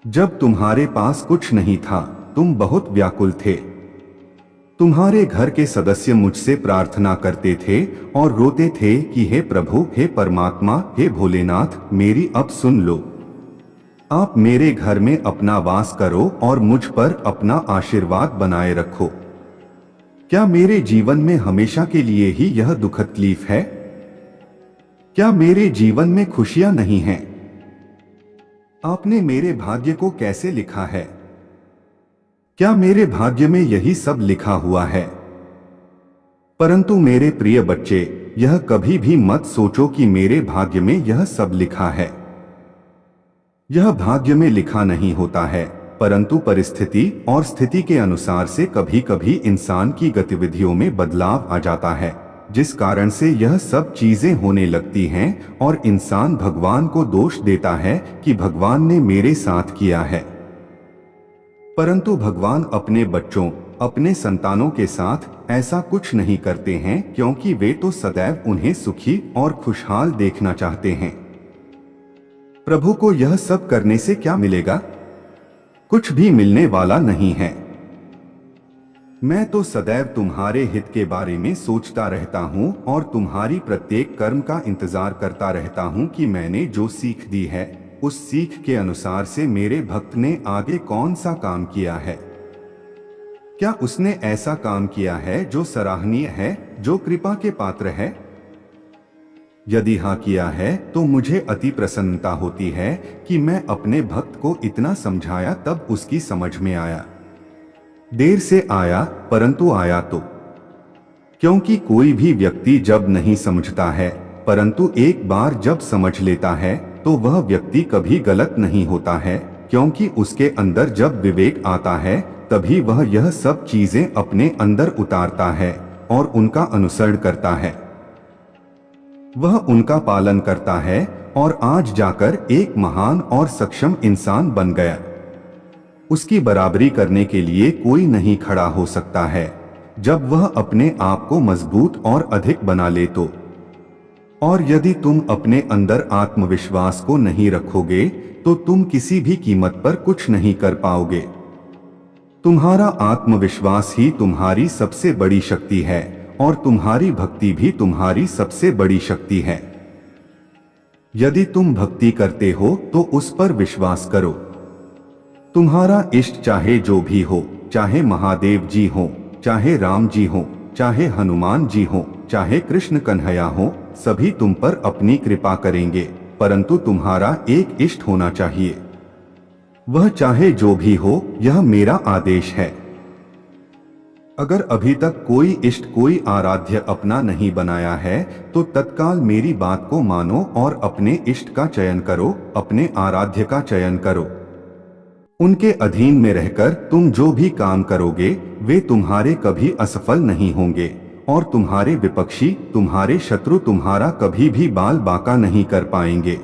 जब तुम्हारे पास कुछ नहीं था, तुम बहुत व्याकुल थे। तुम्हारे घर के सदस्य मुझसे प्रार्थना करते थे और रोते थे कि हे प्रभु, हे परमात्मा, हे भोलेनाथ, मेरी अब सुन लो। आप मेरे घर में अपना वास करो और मुझ पर अपना आशीर्वाद बनाए रखो। क्या मेरे जीवन में हमेशा के लिए ही यह दुखद तकलीफ है? क्या मेरे जीवन में खुशियां नहीं हैं? आपने मेरे भाग्य को कैसे लिखा है? क्या मेरे भाग्य में यही सब लिखा हुआ है? परंतु मेरे प्रिय बच्चे, यह कभी भी मत सोचो कि मेरे भाग्य में यह सब लिखा है। यह भाग्य में लिखा नहीं होता है, परंतु परिस्थिति और स्थिति के अनुसार से कभी कभी इंसान की गतिविधियों में बदलाव आ जाता है, जिस कारण से यह सब चीजें होने लगती हैं और इंसान भगवान को दोष देता है कि भगवान ने मेरे साथ किया है। परंतु भगवान अपने बच्चों, अपने संतानों के साथ ऐसा कुछ नहीं करते हैं, क्योंकि वे तो सदैव उन्हें सुखी और खुशहाल देखना चाहते हैं। प्रभु को यह सब करने से क्या मिलेगा? कुछ भी मिलने वाला नहीं है। मैं तो सदैव तुम्हारे हित के बारे में सोचता रहता हूँ और तुम्हारी प्रत्येक कर्म का इंतजार करता रहता हूँ कि मैंने जो सीख दी है उस सीख के अनुसार से मेरे भक्त ने आगे कौन सा काम किया है। क्या उसने ऐसा काम किया है जो सराहनीय है, जो कृपा के पात्र है? यदि हाँ किया है तो मुझे अति प्रसन्नता होती है कि मैं अपने भक्त को इतना समझाया तब उसकी समझ में आया। देर से आया परंतु आया तो। क्योंकि कोई भी व्यक्ति जब नहीं समझता है परंतु एक बार जब समझ लेता है तो वह व्यक्ति कभी गलत नहीं होता है, क्योंकि उसके अंदर जब विवेक आता है तभी वह यह सब चीजें अपने अंदर उतारता है और उनका अनुसरण करता है। वह उनका पालन करता है और आज जाकर एक महान और सक्षम इंसान बन गया। उसकी बराबरी करने के लिए कोई नहीं खड़ा हो सकता है जब वह अपने आप को मजबूत और अधिक बना ले तो। और यदि तुम अपने अंदर आत्मविश्वास को नहीं रखोगे तो तुम किसी भी कीमत पर कुछ नहीं कर पाओगे। तुम्हारा आत्मविश्वास ही तुम्हारी सबसे बड़ी शक्ति है और तुम्हारी भक्ति भी तुम्हारी सबसे बड़ी शक्ति है। यदि तुम भक्ति करते हो तो उस पर विश्वास करो। तुम्हारा इष्ट चाहे जो भी हो, चाहे महादेव जी हो, चाहे राम जी हो, चाहे हनुमान जी हो, चाहे कृष्ण कन्हैया हो, सभी तुम पर अपनी कृपा करेंगे, परंतु तुम्हारा एक इष्ट होना चाहिए। वह चाहे जो भी हो, यह मेरा आदेश है। अगर अभी तक कोई इष्ट, कोई आराध्य अपना नहीं बनाया है तो तत्काल मेरी बात को मानो और अपने इष्ट का चयन करो, अपने आराध्य का चयन करो। उनके अधीन में रहकर तुम जो भी काम करोगे वे तुम्हारे कभी असफल नहीं होंगे और तुम्हारे विपक्षी, तुम्हारे शत्रु तुम्हारा कभी भी बाल बांका नहीं कर पाएंगे,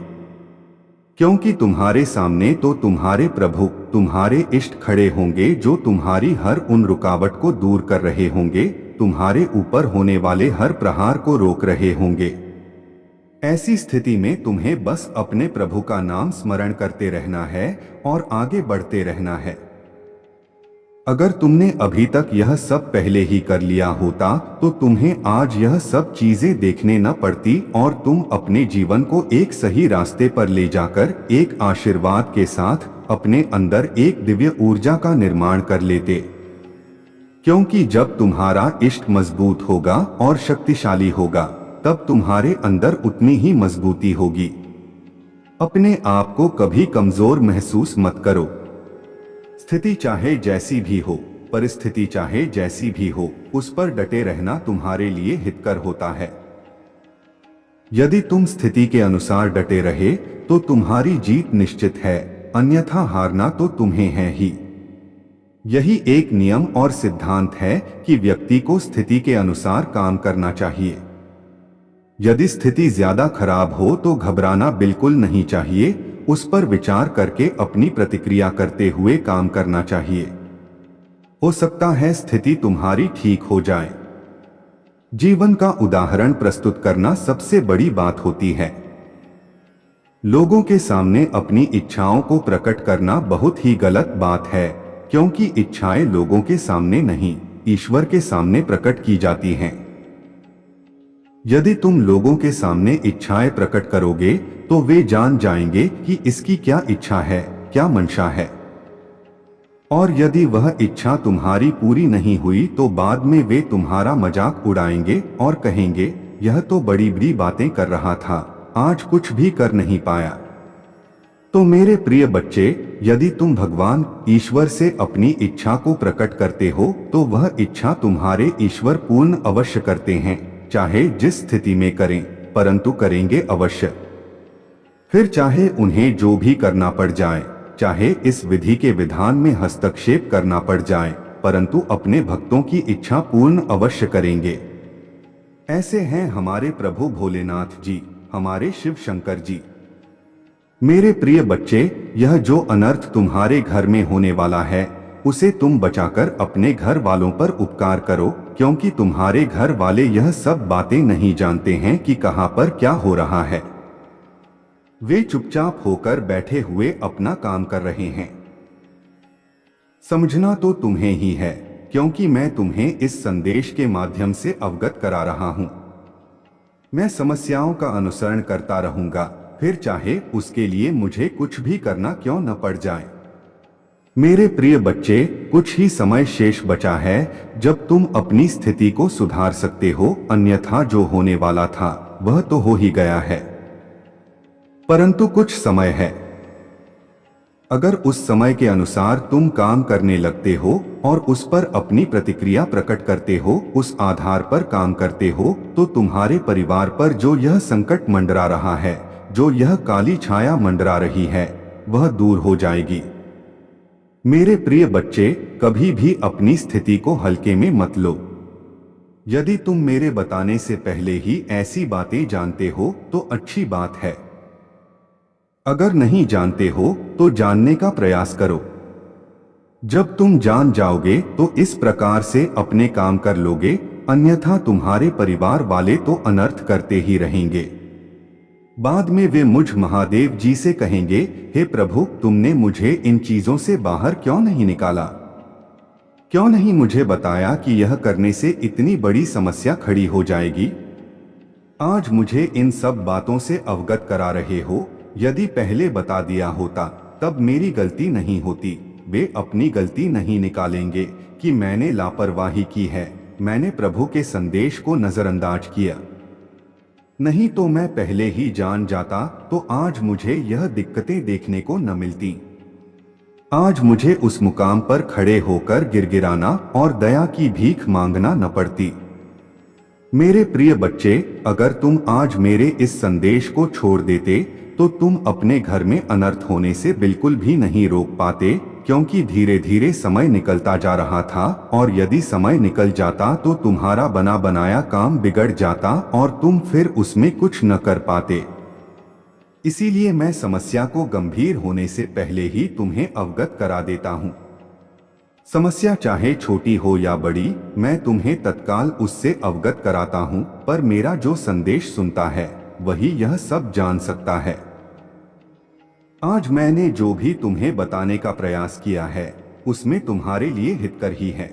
क्योंकि तुम्हारे सामने तो तुम्हारे प्रभु, तुम्हारे इष्ट खड़े होंगे जो तुम्हारी हर उन रुकावट को दूर कर रहे होंगे, तुम्हारे ऊपर होने वाले हर प्रहार को रोक रहे होंगे। ऐसी स्थिति में तुम्हें बस अपने प्रभु का नाम स्मरण करते रहना है और आगे बढ़ते रहना है। अगर तुमने अभी तक यह सब पहले ही कर लिया होता तो तुम्हें आज यह सब चीजें देखने न पड़ती और तुम अपने जीवन को एक सही रास्ते पर ले जाकर एक आशीर्वाद के साथ अपने अंदर एक दिव्य ऊर्जा का निर्माण कर लेते। क्योंकि जब तुम्हारा इष्ट मजबूत होगा और शक्तिशाली होगा तब तुम्हारे अंदर उतनी ही मजबूती होगी। अपने आप को कभी कमजोर महसूस मत करो। स्थिति चाहे जैसी भी हो, परिस्थिति चाहे जैसी भी हो, उस पर डटे रहना तुम्हारे लिए हितकर होता है। यदि तुम स्थिति के अनुसार डटे रहे तो तुम्हारी जीत निश्चित है, अन्यथा हारना तो तुम्हें है ही। यही एक नियम और सिद्धांत है कि व्यक्ति को स्थिति के अनुसार काम करना चाहिए। यदि स्थिति ज्यादा खराब हो तो घबराना बिल्कुल नहीं चाहिए, उस पर विचार करके अपनी प्रतिक्रिया करते हुए काम करना चाहिए। हो सकता है स्थिति तुम्हारी ठीक हो जाए। जीवन का उदाहरण प्रस्तुत करना सबसे बड़ी बात होती है। लोगों के सामने अपनी इच्छाओं को प्रकट करना बहुत ही गलत बात है, क्योंकि इच्छाएं लोगों के सामने नहीं, ईश्वर के सामने प्रकट की जाती हैं। यदि तुम लोगों के सामने इच्छाएं प्रकट करोगे तो वे जान जाएंगे कि इसकी क्या इच्छा है, क्या मंशा है। और यदि वह इच्छा तुम्हारी पूरी नहीं हुई तो बाद में वे तुम्हारा मजाक उड़ाएंगे और कहेंगे, यह तो बड़ी बड़ी बातें कर रहा था, आज कुछ भी कर नहीं पाया। तो मेरे प्रिय बच्चे, यदि तुम भगवान ईश्वर से अपनी इच्छा को प्रकट करते हो तो वह इच्छा तुम्हारे ईश्वर पूर्ण अवश्य करते हैं, चाहे जिस स्थिति में करें, परंतु करेंगे अवश्य। फिर चाहे उन्हें जो भी करना पड़ जाए, चाहे इस विधि के विधान में हस्तक्षेप करना पड़ जाए, परंतु अपने भक्तों की इच्छा पूर्ण अवश्य करेंगे। ऐसे हैं हमारे प्रभु भोलेनाथ जी, हमारे शिव शंकर जी। मेरे प्रिय बच्चे, यह जो अनर्थ तुम्हारे घर में होने वाला है उसे तुम बचाकर अपने घर वालों पर उपकार करो, क्योंकि तुम्हारे घर वाले यह सब बातें नहीं जानते हैं कि कहां पर क्या हो रहा है। वे चुपचाप होकर बैठे हुए अपना काम कर रहे हैं। समझना तो तुम्हें ही है, क्योंकि मैं तुम्हें इस संदेश के माध्यम से अवगत करा रहा हूं। मैं समस्याओं का अनुसरण करता रहूंगा, फिर चाहे उसके लिए मुझे कुछ भी करना क्यों न पड़ जाए। मेरे प्रिय बच्चे, कुछ ही समय शेष बचा है जब तुम अपनी स्थिति को सुधार सकते हो, अन्यथा जो होने वाला था वह तो हो ही गया है। परंतु कुछ समय है। अगर उस समय के अनुसार तुम काम करने लगते हो और उस पर अपनी प्रतिक्रिया प्रकट करते हो, उस आधार पर काम करते हो, तो तुम्हारे परिवार पर जो यह संकट मंडरा रहा है, जो यह काली छाया मंडरा रही है, वह दूर हो जाएगी। मेरे प्रिय बच्चे, कभी भी अपनी स्थिति को हल्के में मत लो। यदि तुम मेरे बताने से पहले ही ऐसी बातें जानते हो तो अच्छी बात है। अगर नहीं जानते हो तो जानने का प्रयास करो। जब तुम जान जाओगे तो इस प्रकार से अपने काम कर लोगे, अन्यथा तुम्हारे परिवार वाले तो अनर्थ करते ही रहेंगे। बाद में वे मुझ महादेव जी से कहेंगे, हे प्रभु, तुमने मुझे इन चीजों से बाहर क्यों नहीं निकाला? क्यों नहीं मुझे बताया कि यह करने से इतनी बड़ी समस्या खड़ी हो जाएगी? आज मुझे इन सब बातों से अवगत करा रहे हो। यदि पहले बता दिया होता तब मेरी गलती नहीं होती। वे अपनी गलती नहीं निकालेंगे कि मैंने लापरवाही की है, मैंने प्रभु के संदेश को नजरअंदाज किया। नहीं तो मैं पहले ही जान जाता तो आज मुझे यह दिक्कतें देखने को न मिलती। आज मुझे उस मुकाम पर खड़े होकर गिड़गिड़ाना और दया की भीख मांगना न पड़ती। मेरे प्रिय बच्चे, अगर तुम आज मेरे इस संदेश को छोड़ देते तो तुम अपने घर में अनर्थ होने से बिल्कुल भी नहीं रोक पाते, क्योंकि धीरे धीरे समय निकलता जा रहा था और यदि समय निकल जाता तो तुम्हारा बना बनाया काम बिगड़ जाता और तुम फिर उसमें कुछ न कर पाते। इसीलिए मैं समस्या को गंभीर होने से पहले ही तुम्हें अवगत करा देता हूँ। समस्या चाहे छोटी हो या बड़ी, मैं तुम्हें तत्काल उससे अवगत कराता हूँ, पर मेरा जो संदेश सुनता है वही यह सब जान सकता है। आज मैंने जो भी तुम्हें बताने का प्रयास किया है उसमें तुम्हारे लिए हितकर ही है।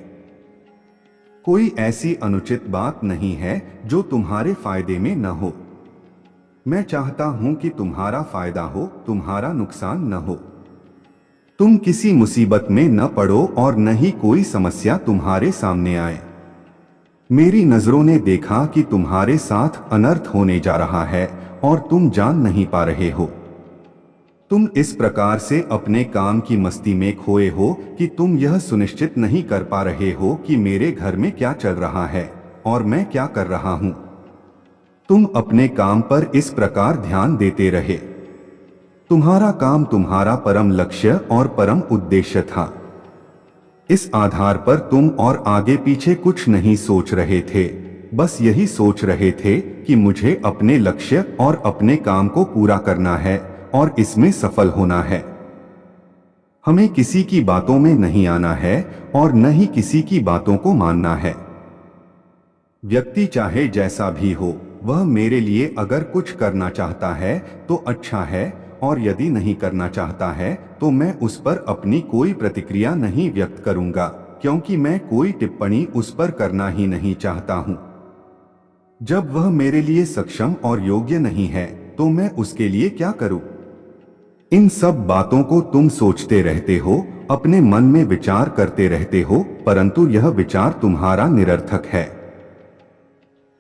कोई ऐसी अनुचित बात नहीं है जो तुम्हारे फायदे में न हो। मैं चाहता हूं कि तुम्हारा फायदा हो, तुम्हारा नुकसान न हो। तुम किसी मुसीबत में न पड़ो और न ही कोई समस्या तुम्हारे सामने आए। मेरी नजरों ने देखा कि तुम्हारे साथ अनर्थ होने जा रहा है और तुम जान नहीं पा रहे हो। तुम इस प्रकार से अपने काम की मस्ती में खोए हो कि तुम यह सुनिश्चित नहीं कर पा रहे हो कि मेरे घर में क्या चल रहा है और मैं क्या कर रहा हूं। तुम अपने काम पर इस प्रकार ध्यान देते रहे। तुम्हारा काम तुम्हारा परम लक्ष्य और परम उद्देश्य था। इस आधार पर तुम और आगे पीछे कुछ नहीं सोच रहे थे, बस यही सोच रहे थे कि मुझे अपने लक्ष्य और अपने काम को पूरा करना है और इसमें सफल होना है। हमें किसी की बातों में नहीं आना है और न ही किसी की बातों को मानना है। व्यक्ति चाहे जैसा भी हो, वह मेरे लिए अगर कुछ करना चाहता है तो अच्छा है, और यदि नहीं करना चाहता है तो मैं उस पर अपनी कोई प्रतिक्रिया नहीं व्यक्त करूंगा, क्योंकि मैं कोई टिप्पणी उस पर करना ही नहीं चाहता हूं। जब वह मेरे लिए सक्षम और योग्य नहीं है तो मैं उसके लिए क्या करूं? इन सब बातों को तुम सोचते रहते हो, अपने मन में विचार करते रहते हो, परंतु यह विचार तुम्हारा निरर्थक है।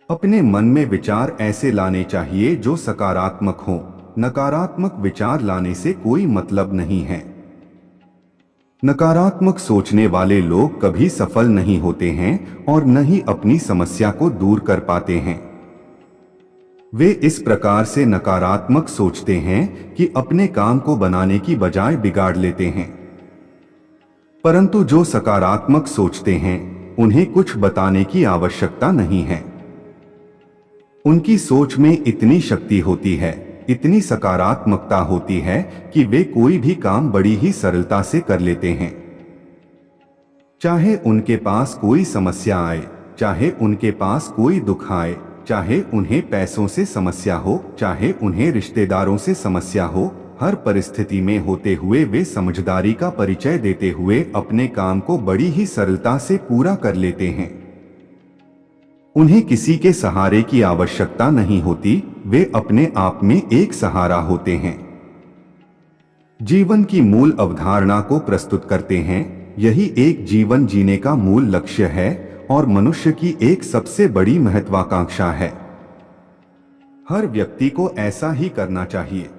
अपने मन में विचार ऐसे लाने चाहिए जो सकारात्मक हो। नकारात्मक विचार लाने से कोई मतलब नहीं है। नकारात्मक सोचने वाले लोग कभी सफल नहीं होते हैं और न ही अपनी समस्या को दूर कर पाते हैं। वे इस प्रकार से नकारात्मक सोचते हैं कि अपने काम को बनाने की बजाय बिगाड़ लेते हैं। परंतु जो सकारात्मक सोचते हैं उन्हें कुछ बताने की आवश्यकता नहीं है। उनकी सोच में इतनी शक्ति होती है, इतनी सकारात्मकता होती है कि वे कोई भी काम बड़ी ही सरलता से कर लेते हैं। चाहे उनके पास कोई समस्या आए, चाहे उनके पास कोई दुख आए, चाहे उन्हें पैसों से समस्या हो, चाहे उन्हें रिश्तेदारों से समस्या हो, हर परिस्थिति में होते हुए वे समझदारी का परिचय देते हुए अपने काम को बड़ी ही सरलता से पूरा कर लेते हैं। उन्हें किसी के सहारे की आवश्यकता नहीं होती, वे अपने आप में एक सहारा होते हैं। जीवन की मूल अवधारणा को प्रस्तुत करते हैं। यही एक जीवन जीने का मूल लक्ष्य है और मनुष्य की एक सबसे बड़ी महत्वाकांक्षा है। हर व्यक्ति को ऐसा ही करना चाहिए।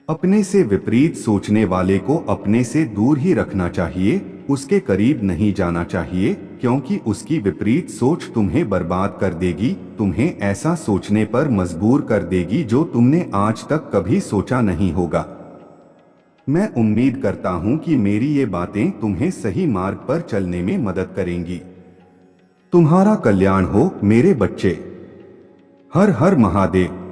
अपने से विपरीत सोचने वाले को अपने से दूर ही रखना चाहिए, उसके करीब नहीं जाना चाहिए, क्योंकि उसकी विपरीत सोच तुम्हें बर्बाद कर देगी, तुम्हें ऐसा सोचने पर मजबूर कर देगी जो तुमने आज तक कभी सोचा नहीं होगा। मैं उम्मीद करता हूं कि मेरी ये बातें तुम्हें सही मार्ग पर चलने में मदद करेंगी। तुम्हारा कल्याण हो मेरे बच्चे। हर हर महादेव।